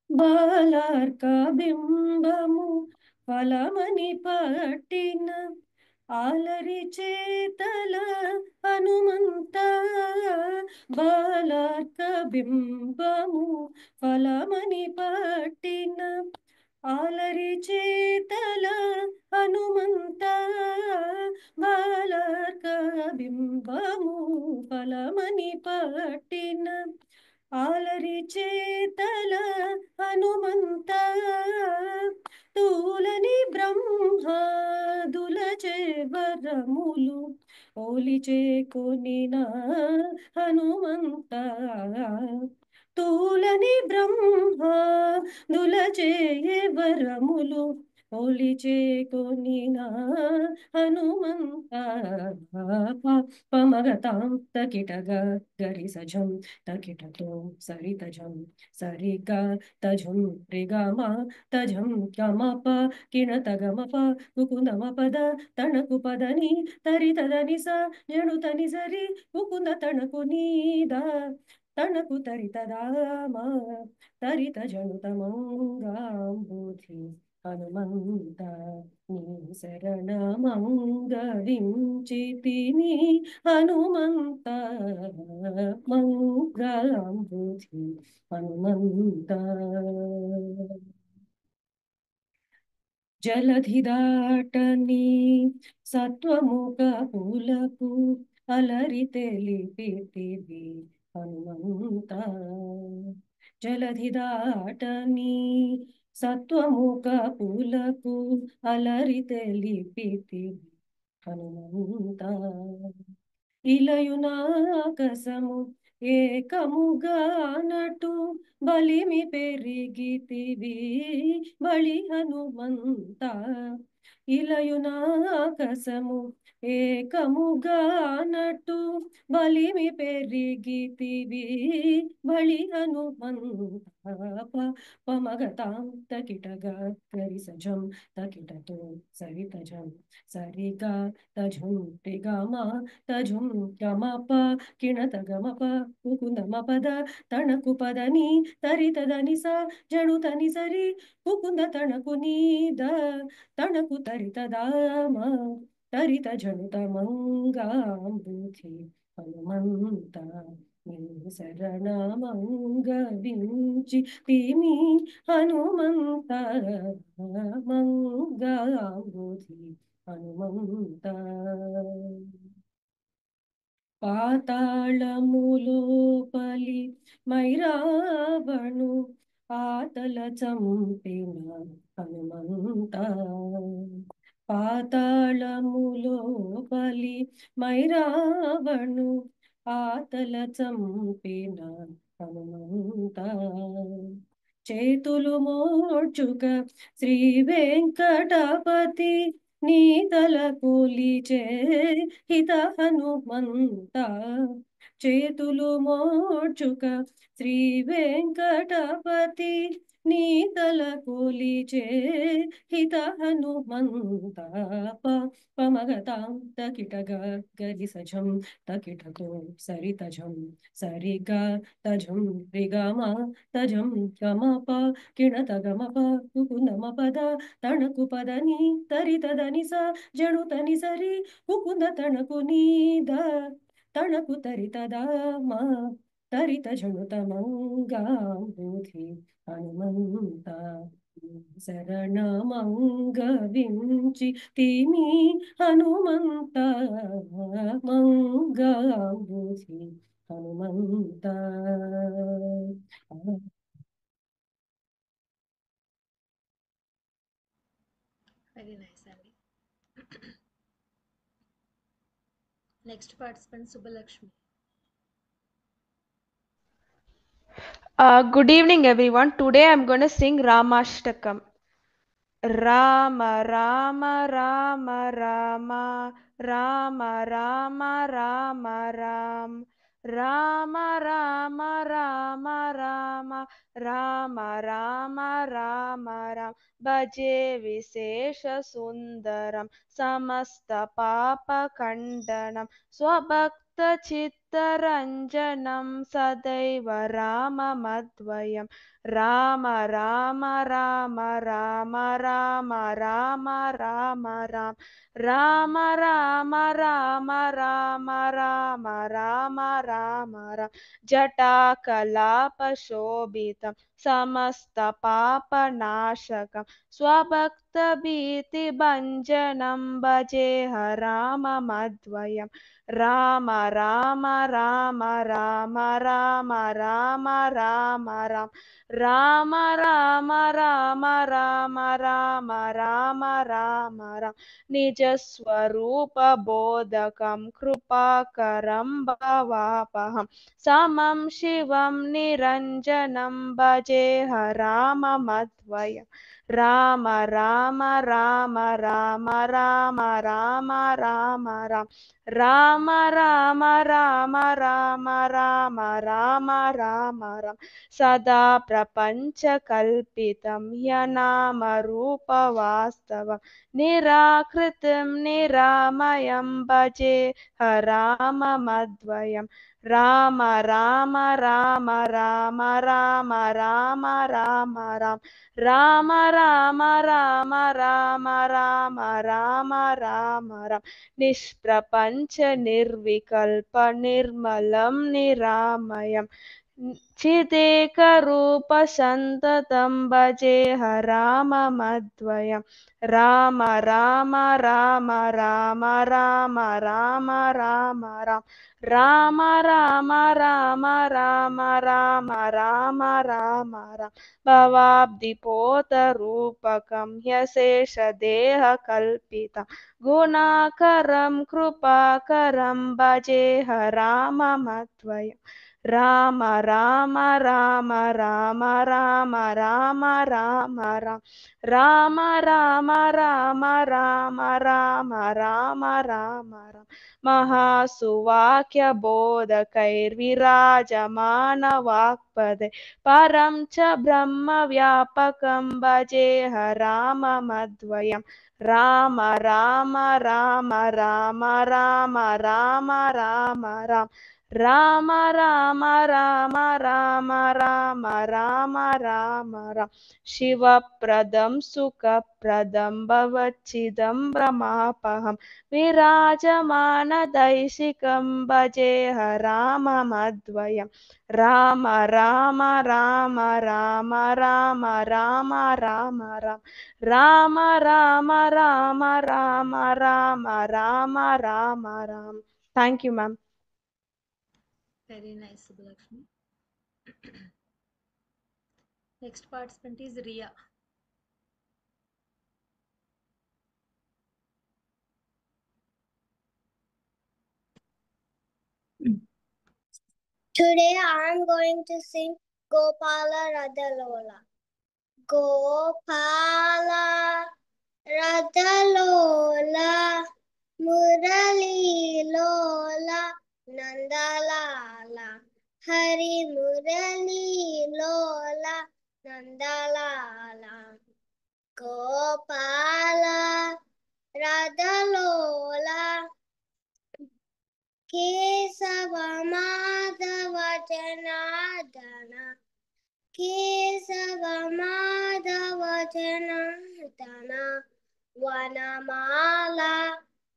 బాలార్క బింబము ఫలమని పట్టిన ఆలరి చేతల హనుమంత బాలార్క బింబము ఫలమని పట్టిన ఆలరి చేతల హనుమంత బాలార్క బింబము ఫలమని పట్టిన ఆలరి చేతల హనుమంత తూలని బ్రహ్మాదులచే వరములు ఓలిచే కొనిన హనుమంత తూలని బ్రహ్మాదులచే వరములు ఓలిచే కొనిన హనుమంత పమగతాం తకిటగ గరి సజం తకిటతో సరితజం సరిగ తజం రిగమ తజం గమప కిణతగమప కుకుందమ పద తణకు పదని తరితదని స జణుతని సరి కుకుంద తణకు నీద తణకు తరితదామ తరిత జణుత మంగాంబుధి హనుమంత నీ శరణమంగ వించితిమి హనుమంత మంగాంబుధి హనుమంత. జలధి దాటని సత్వముఖ పులకు అలరి తెలిపితివి హనుమంత జలధి దాటని సత్వముఖ పులకు అలరి తెలిపితివి హనుమంత ఇలయునాకసము ఏకముగానటు బలిమి పెరిగితివి బలి హనుమంత ఇలయునాకసము ఏకముగానటు బలిమి పెరిగితివి బలి హనుమంత పమగతాం తకిటగా గరి సజం తకిటతో సరితజం సరిగా తజం రిగమ తజం గమప కిణత గమప కుకుందమ పద తణకు పదని తరితదని స జణుతని సరి కుకుంద తణకు నీద తణకు తరితదామ తరిత జణుత మంగాంబుధి హనుమంత నీ శరణమంగ వించితిమి హనుమంత మంగాంబుధి హనుమంత పాతాళములోపలి మైరావణు ఆతల చంపిన హనుమంత పాతాళములోపలి మైరావణు ఆతల చంపిన హనుమంత చేతులు మోడ్చుక శ్రీ వెంకటపతి నీతల కొలిచే హిత హనుమంత చేతులు మోడ్చుక శ్రీ వెంకటపతి నీతల కొలిచే హిత హనుమంత పమగతాం తకిటగ గరి సజం తకిటతో సరితజం సరిగా తజం రిగమ తజం గమప కిణత గమప కుకునమ పద తణకు పదని తరితదని స జడు తని సరి కుకుంద తణకు నీద తణకు తరితదామ తరిత జణుత మంగాంబుధి హనుమంత శరణమంగ వించి తిని హనుమంత మంగాంబుధి హనుమంత వెరీ నైస్ అండి. Next participant Subhalakshmi. Good evening, everyone. Today I'm going to sing Ramashtakam. Rama Rama Rama Rama Rama Rama Rama Ram Rama Rama Rama Rama Rama Rama Rama Ram Bhaje Vishesha Sundaram Samasta Papa Kandanam Swabhakta Chittaranjanam Sadaiva Rama Madvayam Rama Rama Rama Rama Rama Rama Rama Ram Rama Rama Rama Rama Rama Rama Rama Ram Jata Kalapa Shobhitam Samasta Papa Nashakam Swabhakta Bhiti Bhanjanam Bhajeha Rama Madvayam Rama Rama Rama Rama Rama Rama Rama Ram Rama Rama Rama Rama Rama Rama Rama Ram Nija Swarupa Bodhakam Krupakaram Bhavapaham Samam Shivam Niranjanam Bhajeha Rama Madvayam Rama Rama Rama Rama Rama Rama Rama Ram Rama Rama Rama Rama Rama Rama Rama Ram Sada Prapancha Kalpitam Yanama Rupa Vastavam Nirakritam Niramayam Bhaje Harama Madvayam Rama Rama Rama Rama Rama Rama Rama Ram Rama Rama Rama Rama Rama Rama Rama Ram Nishprapancha Nirvikalpa Nirmalam Niramayam Chideka Rupa Santatam Bhajeha Rama Madvayam Rama Rama Rama Rama Rama Rama Rama Ram Rama Rama Rama Rama Rama Rama Rama Ram Bhavabdipota Rupakam Yasesha Deha Kalpita Gunakaram Krupakaram Bhajeha Rama Madvayam Rama Rama Rama Rama Rama Rama Rama Ram Rama Rama Rama Rama Rama Rama Rama Ram Mahasuvakya Bodhakair Virajamana Vakpade Param cha Brahma Vyapakam Bhajeha Rama Madvayam Rama Rama Rama Rama Rama Rama Rama Ram Rama Rama Rama Rama Rama Rama Rama Ram Shiva Pradam Sukha Pradam Bhavachidam Brahmapaham Virajamana Daishikam Bhajeha Rama Madvayam Rama Rama Rama Rama Rama Rama Rama Ram Rama Rama Rama Rama Rama Rama Rama Ram. Thank you, ma'am. Very nice, Subhalakshmi. Next participant is Riya. Today I am going to sing Gopala Radhalola. Gopala Radhalola Murali Lola Nandalala Hari Murali Lola Nandalala Gopala Radhalola Kesava Madhava Janardana Kesava Madhava Janardana Vanamala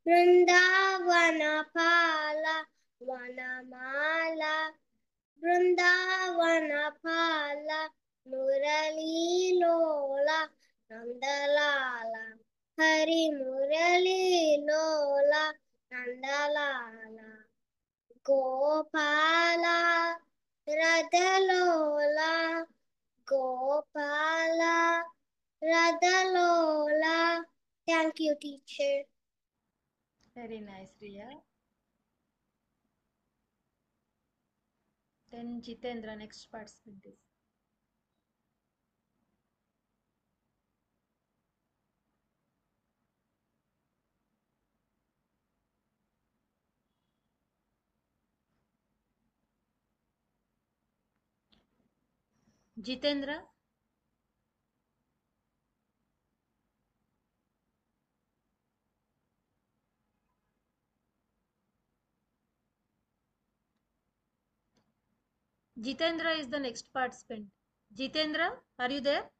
Vrindavana Pala Vanamala Vrindavana Pala Murali Lola Nandalala Hari Murali Lola Nandalala Gopala Radhalola Gopala Radhalola. Thank you, teacher. Very nice, Riya. Then Jitendra, next participant is. Jitendra. Jitendra is the next participant. Jitendra, are you there?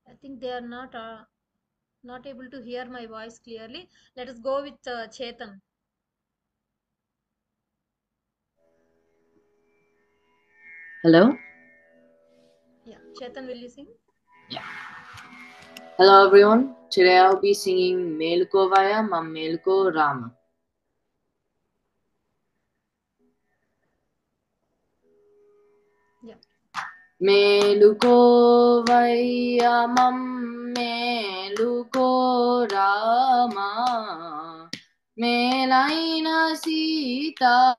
I think they are not able to hear my voice clearly. Let us go with Chetan. Hello? Yeah, Chetan, will you sing? Yeah. Hello everyone. Today I'll be singing Meluko Vaya Ma Meluko Rama. Yeah. Meluko Vaya Ma Meluko Rama Melaina Sita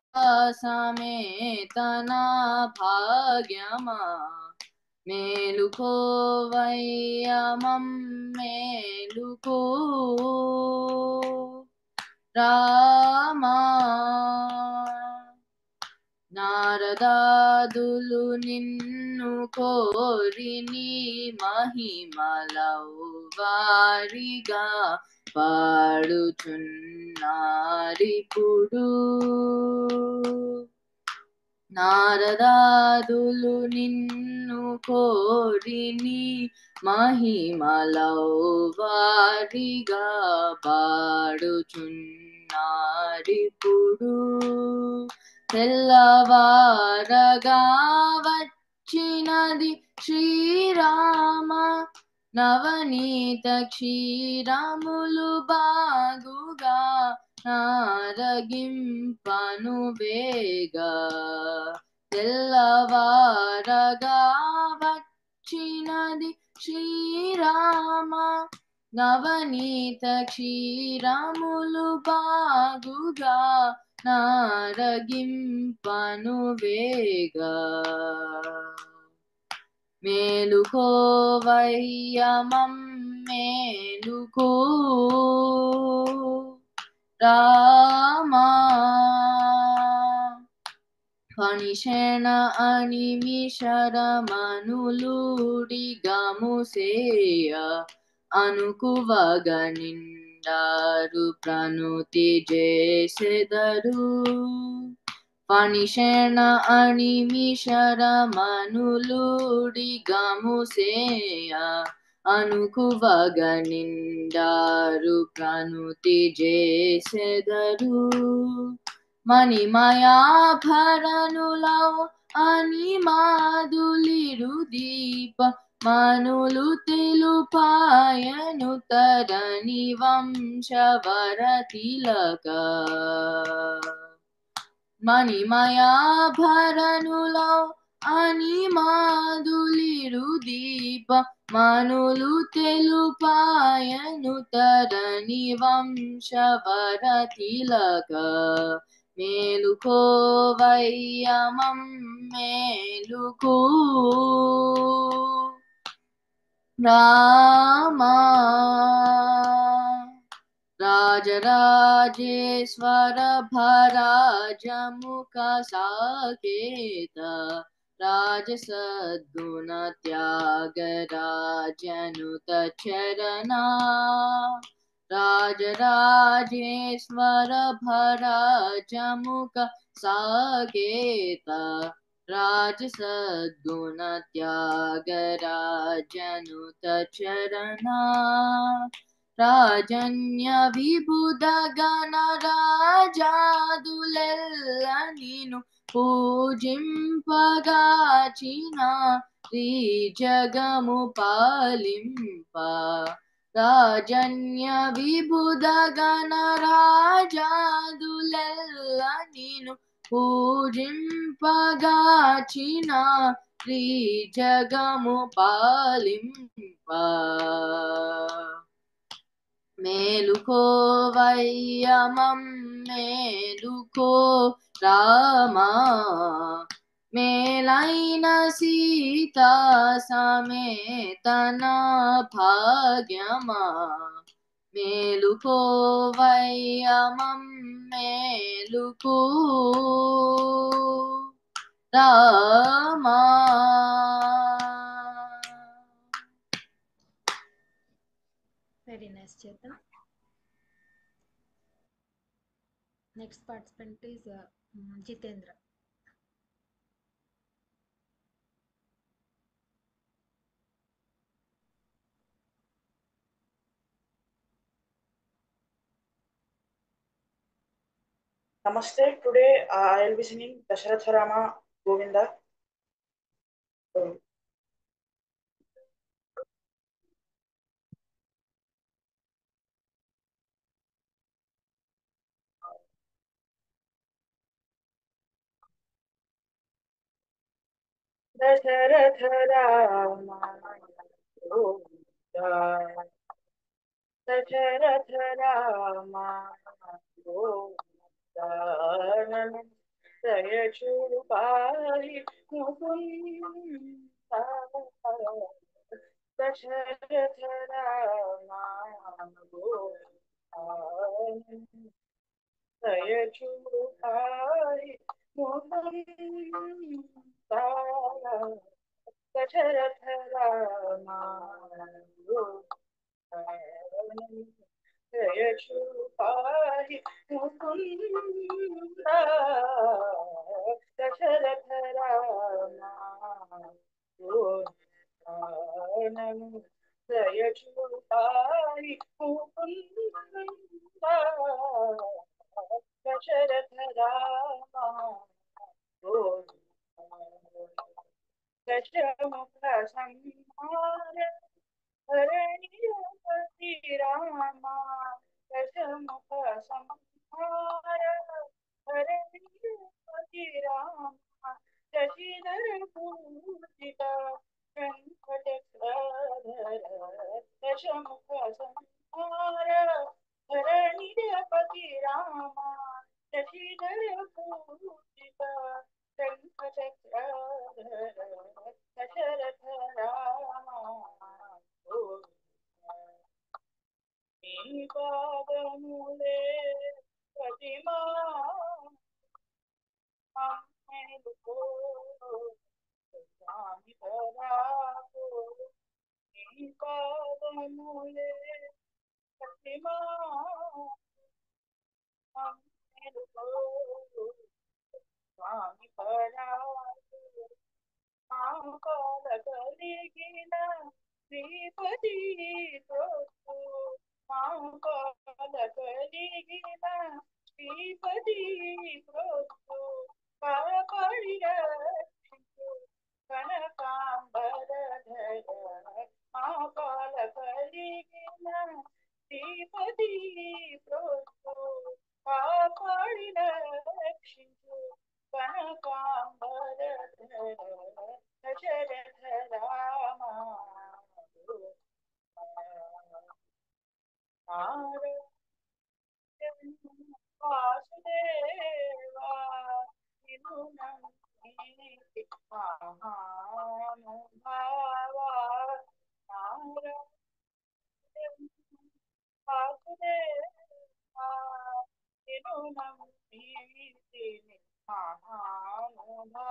Sametana Bhagyama Meluko Vaya Ma Meluko Rama నారదాదులు నిన్ను కోరిని మహిమలవు వారిగా పాడుచున్నారిప్పుడు నారదాదులు నిన్ను కోరిని మహిమలవు వారిగా పాడుచున్నారిప్పుడు తెల్లవారగా వచ్చినది శ్రీరామ నవనీత క్షీరములు బాగుగా నారగింపను వేగా తెల్లవారగా వచ్చినది శ్రీరామ నవనీత క్షీరములు బాగుగా నారగింపను వేగా మేలుకోవయ్య మమ్మేలుకో రామా ఫణిషణ అనిమిషరమనులూడి గముసేయ అనుకువగ నిండారు ప్రణుతి చేసెదరు ఫణిషణ అనిమిషరమనులూడి గముసేయ అనుకువగ నిండారు ప్రణుతి చేసెదరు మణిమయాభరణులౌ అనిమాదులిరు దీప మనులు తెలుపాయను తరణి వంశవర తిలక మణిమయాభరణులౌ అని మాధులిరు దీప మనులు తెలుపాయను తరణి వంశవర తిలక మేలుకోవయ్యమం మేలుకో రామా రాజరాజేశ్వర భరాజముఖ సాకేత రాజసద్గుణ త్యాగరాజనుత చరణా రాజరాజేశ్వర భరాజముఖ సాకేత రాజసద్గుణ త్యాగరాజనుత చరణా రాజన్య విబుధ గణరాజాదులెల్ల నిను పూజింపగాచిన శ్రీ జగము పాలింప రాజన్య విబుధ గణరాజాదులెల్ల నిను పూజింపగాచిన శ్రీ జగము పాలింప మేలుకోవయ్యమం మేలుకో రామా మేలైన సీతా సమేతన భాగ్యమా మేలుకోవయ్యమం మేలుకో Rama. Very nice, Chetan. Next participant is Jitendra. Namaste. Today I'll be singing Dasharatha Rama Govinda. Dasharatha Rama Govinda. Dasharatha Rama Govinda. Sayachurupari Mukunda. Dasharatha Rama Govinda. Sayachurupari Mukunda. Dasharatha Rama Govinda. Sayachurupari Mukunda. Dasharatha Rama Govinda. Sayachurupari Mukunda. Dasharatha Rama Govinda. Dashamukha Samhara Haraniyapati Rama. Dashamukha Samhara Haraniyapati Rama. Shashidhara Pujita Venkateshwara. Dashamukha Samhara Haraniyapati Rama. Shashidhara Pujita Venkateshwara. Dasharatha Rama Govinda. Ni padamule Pratima Ammeluko Swami Parako. Ni padamule Pratima Ammeluko Swami Parako. Mankala kaligina Sripati Prabhu. Mankala kaligina Sripati Prabhu. Parapari Rakshintu Kanakambara. Mankala kaligina Sripati Prabhu. Parapari Rakshintu Kanakambara. Vasudeva నిన్ను నమ్మితి మహానుభావా వాసుదేవా నిన్ను నమ్మితి మహానుభావా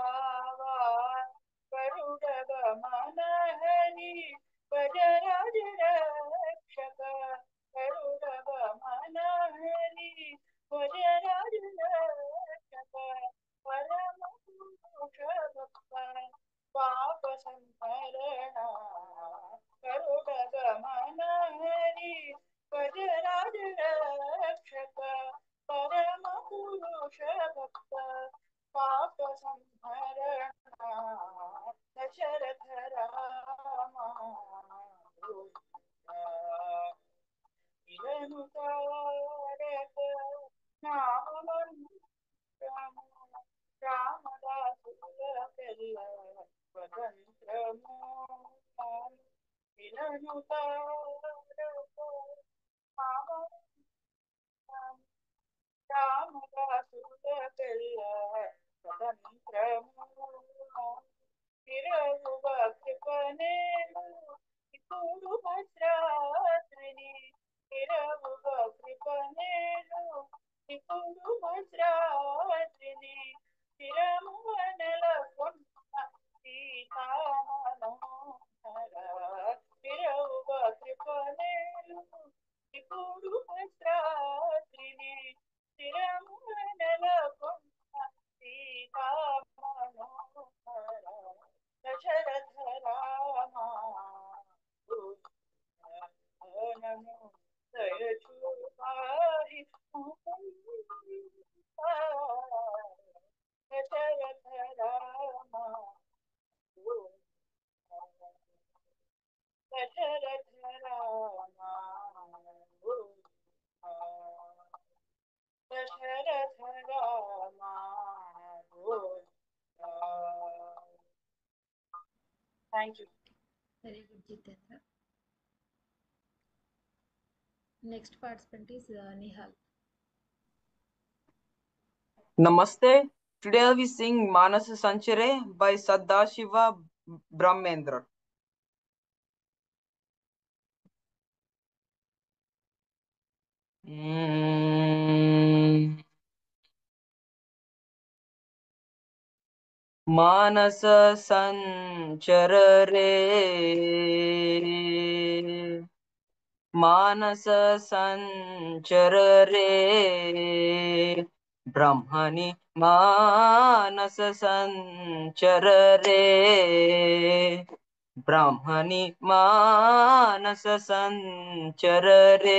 గరుడగమన హరి వజరాజ రక్షక గరుడగమన హరి వజరాజ రక్షక పరమ పురుష భక్త పాప సంహరణ గరుడగమన హరి వజరాజ రక్షక పరమ పురుష భక్త పాప సంహరణ దశరథ రామ ఇలను తారక నామమంత్రము రామదాసుల పెళ్ళ స్వతంత్రము ఇలను తారక నామమంత్రము రామదాసుల పెళ్ళ స్వతంత్రము తిరగువ కృపనేను ఇప్పుడు భద్రాద్రిని తిరగువ కృపనేను ఇప్పుడు భద్రాద్రిని తిరమువనల కొన్న సీతామనోహర తిరగువ కృపనేను ఇప్పుడు భద్రాద్రిని తిరమువనల కొన్న సీతామనోహర దశరథ రామ నము దయచూపారి Dasharatha Rama Dasharatha Rama Dasharatha Rama thank you. Very good, Jitendra. Next participant is Nihal. Namaste. Today we sing Manas Sanchare by Sadashiva Brahmendra. मानस संचर रे मानस संचर रे ब्रह्मणि मानस संचर रे ब्रह्मणि मानस संचर रे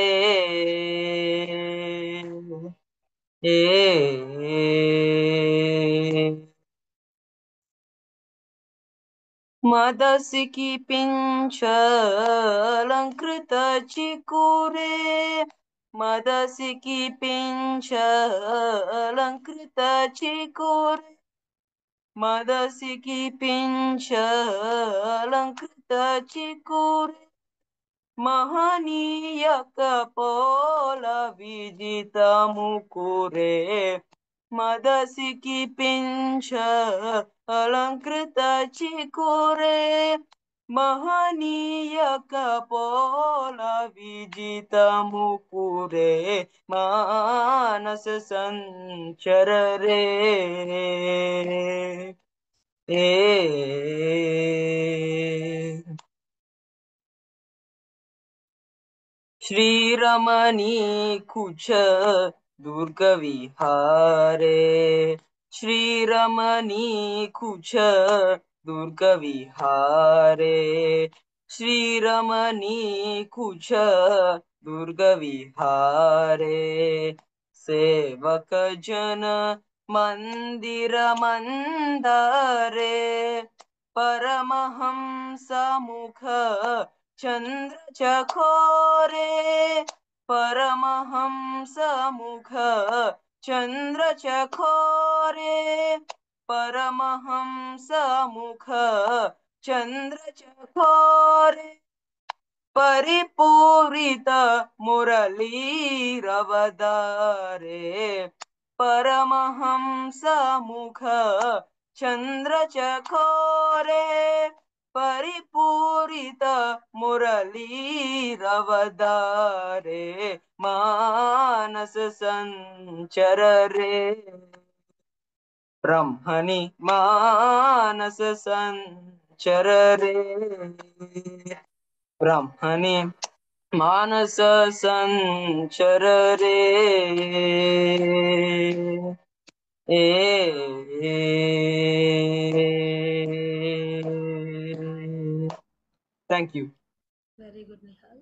मदसिकी पिंचलंकृत चिकुरे मदसिकी पिंचलंकृत चिकुरे मदसिकी पिंचलंकृत चिकुरे महनीय कपोल विजित मुकुरे मदसिकी पिंच अलंकृत चिकुरे महनीय कपोल विजित मुकुरे मानस संचर रे श्रीरमणी कुछ दुर्ग विहारे श्रीरमणी कुछ दुर्ग विहारे श्रीरमणी कुछ दुर्ग विहारे सेवक जन मंदिर मंदारे परमहंस मुख चंद्र चकोरे परमहंस मुख चंद्र चकोरे परमहंस मुख चंद्र चकोरे परिपूरित मुरलीरवदारे परमहंस मुख चन्द्रचकोरे परिपूरित मुरलीरवदारे मानस संचर रे ब्रह्मणि मानस संचर रे ब्रह्मणि मानस संचर रे Thank you. Very good, Nihal.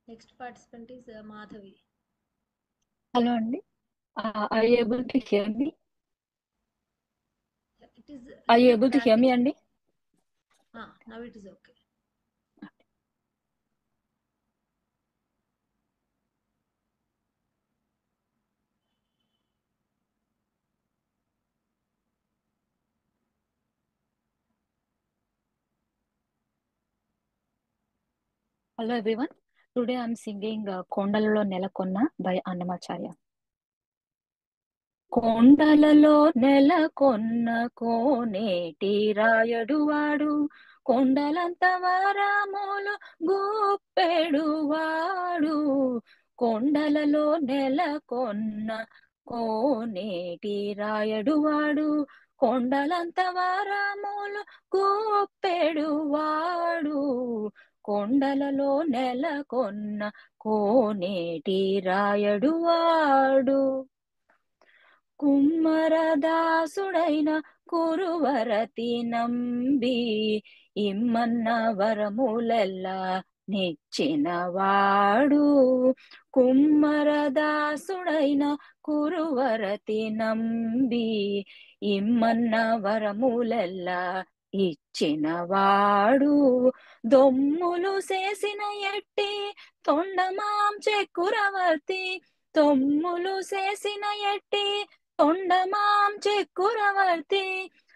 Next participant is Madhavi. Hello, Andy. Are you able to hear me? It is Are you little able to hear me, cracking. Andy? Now it is okay. Hello, everyone. Today I'm singing Kondalalo Nelakonna by Annamacharya. కొండలలో నెలకొన్న కోనేటి రాయడువాడు కొండలంత వరములు గూపెడువాడు కొండలలో నెలకొన్న కోనేటి రాయడువాడు కొండలంత వరములు గూపెడువాడు కొండలలో నెలకొన్న కోనేటి రాయడువాడు కుమ్మరదాసుడైన కురువరతి నంబి ఇమ్మన్న వరములెల్లా నిచ్చినవాడు కుమ్మరదాసుడైన కురువరతి నంబి ఇమ్మన్న వరములెల్లా ఇచ్చినవాడు దొమ్ములు చేసిన ఎట్టి తొండమాం చెక్కురవర్తి తొమ్ములు చేసిన ఎట్టి తొండమాం చెక్కురవర్తి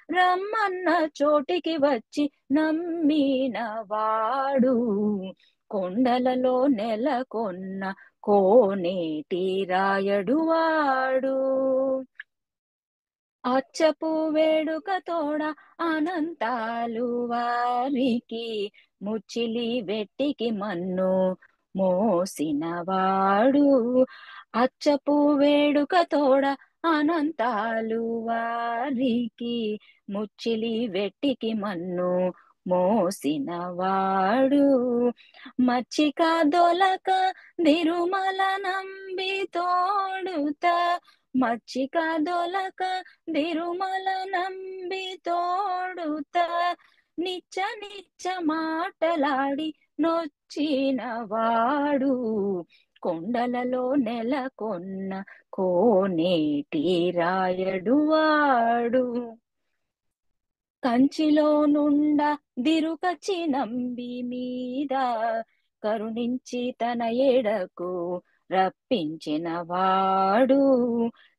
రమ్మన్న చోటికి వచ్చి నమ్మినవాడు కొండలలో నెలకొన్న కోనేటి రాయడువాడు అచ్చపు వేడుక తోడ అనంతాలు వారికి ముచ్చిలి వెట్టికి మన్ను మోసినవాడు అచ్చపు వేడుక తోడ అనంతాలు వారికి ముచ్చిలి వెట్టికి మన్ను మోసినవాడు మచ్చిక దొలక దిరుమల నంబి తోడుత మచ్చిక దొలక దిరుమల నంబి తోడుత నిచ్చ నిచ్చ మాటలాడి నొచ్చినవాడు కొండలలో నెలకొన్న కోనేటి రాయడువాడు కంచిలో నుండ దిరుకచి నంబి మీద కరుణించి తన ఎడకు రప్పించిన వాడు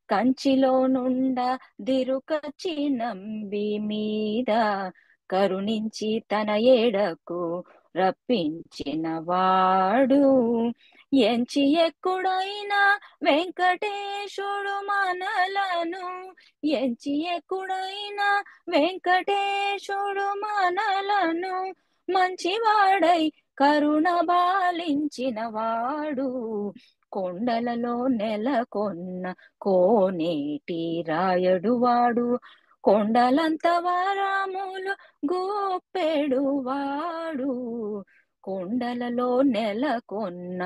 కంచిలో నుండ దిరుకచి నంబి మీద కరుణించి తన ఎడకు రప్పించిన వాడు ఎంచి ఎక్కుడైన వెంకటేశుడు మనలను ఎంచి ఎక్కుడైన వెంకటేశుడు మనలను మంచివాడై కరుణ బాలించిన వాడు కొండలలో నెలకొన్న కోనేటి రాయడువాడు కొండలంత వరములు గూపెడువాడు కొండలలో నెలకొన్న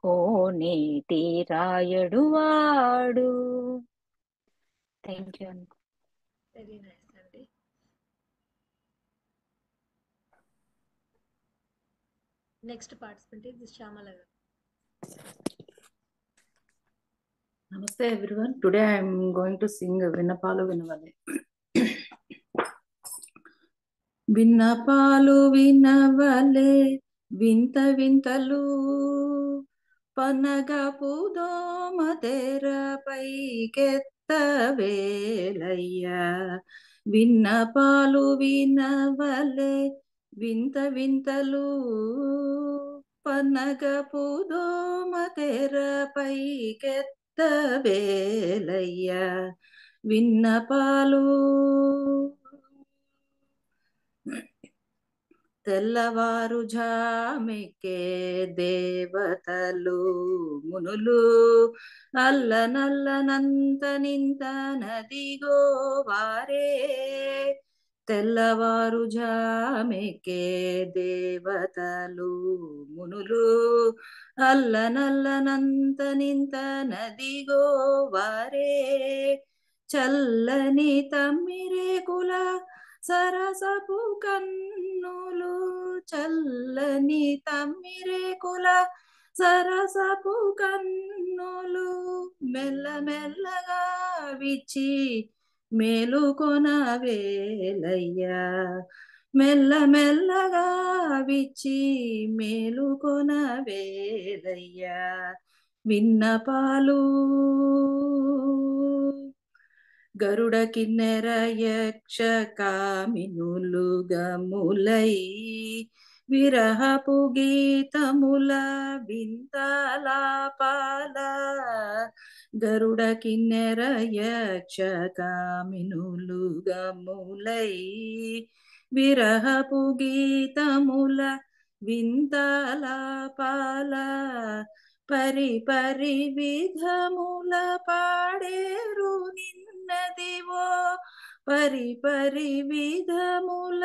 కోనేటి రాయడువాడు thank you Very nice, Andy. Next participant is Shyamala. Namaste everyone. Today I am going to sing Vinnapalu Vinnavale. విన్నపాలు వినవలే వింత వింతలు పనగపు దోమ తెరపైకెత్తవేలయ్యా విన్నపాలు వినవలే వింత వింతలు పన్నగపు దోమ తెరపైకెత్తవేలయ్యా విన్నపాలు తెల్లవారు జామెక్కే దేవతలు మునులు అల్లనల్లనంత నింత నదిగో వారే తెల్లవారు జామెక్కే దేవతలు మునులు అల్లనల్లనంత నింత నదిగో వారే చల్లని తమ్మిరేకుల సరసపు కన్నులు చల్లని తమ్మిరేకుల సరసపు కన్నులు మెల్లమెల్లగా విచ్చి మేలుకొనవేలయ్యా మెల్లమెల్లగా విచ్చి మేలుకొనవేలయ్యా విన్నపాలు గరుడ కిన్నెర యక్ష కామినులు గములై విరహపు గీతముల వింతలాపాల గరుడ కిన్నెర యక్ష కామినులు గములై విరహపు గీతముల వింతలాపాల పరి పరి విధముల పాడేరు నిన్నదివో పరి పరి విధముల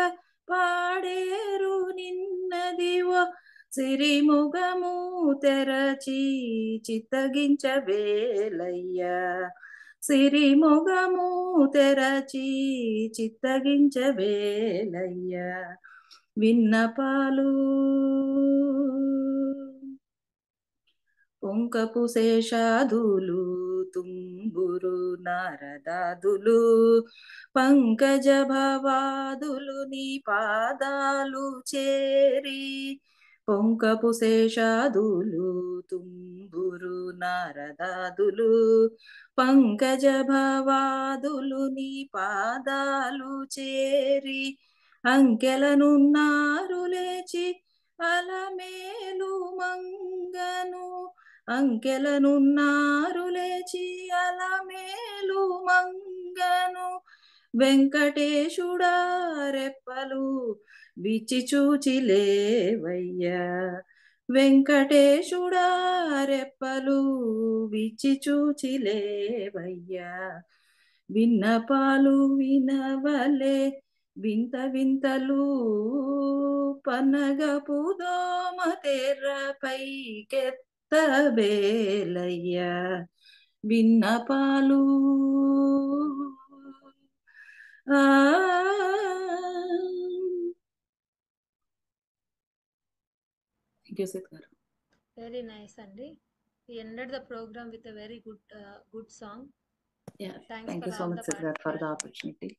పాడేరు నిన్నదివో సిరిముగము తెరచి చిత్తగించవేలయ్యా సిరిముగము తెరచి చిత్తగించవేలయ్యా విన్నపాలు పొంకపు శేషాదులు తుంబురు నారదాదులు పంకజ భవాదులు నీ పాదాలు చేరి పొంకపు శేషాదులు తుంబురు నారదాదులు పంకజ భవాదులు నీ పాదాలు చేరి అంకెలనున్నారు లేచి అలమేలు మంగను అంకెలనున్నారు లేచి అలమేలు మంగను వెంకటేశుడా రెప్పలు విచ్చి చూచి లేవయ్యా వెంకటేశుడా రెప్పలు విచ్చి చూచి లేవయ్యా విన్నపాలు వినవలే వింత వింతలు పన్నగపు దోమ తెరపైకెత్తవేలయ్యా విన్నపాలు వెరీ నైస్ అండి. We ended the program with a very good song. Yeah, Thanks thank for you so all much, the Siddharth, for the participation. opportunity.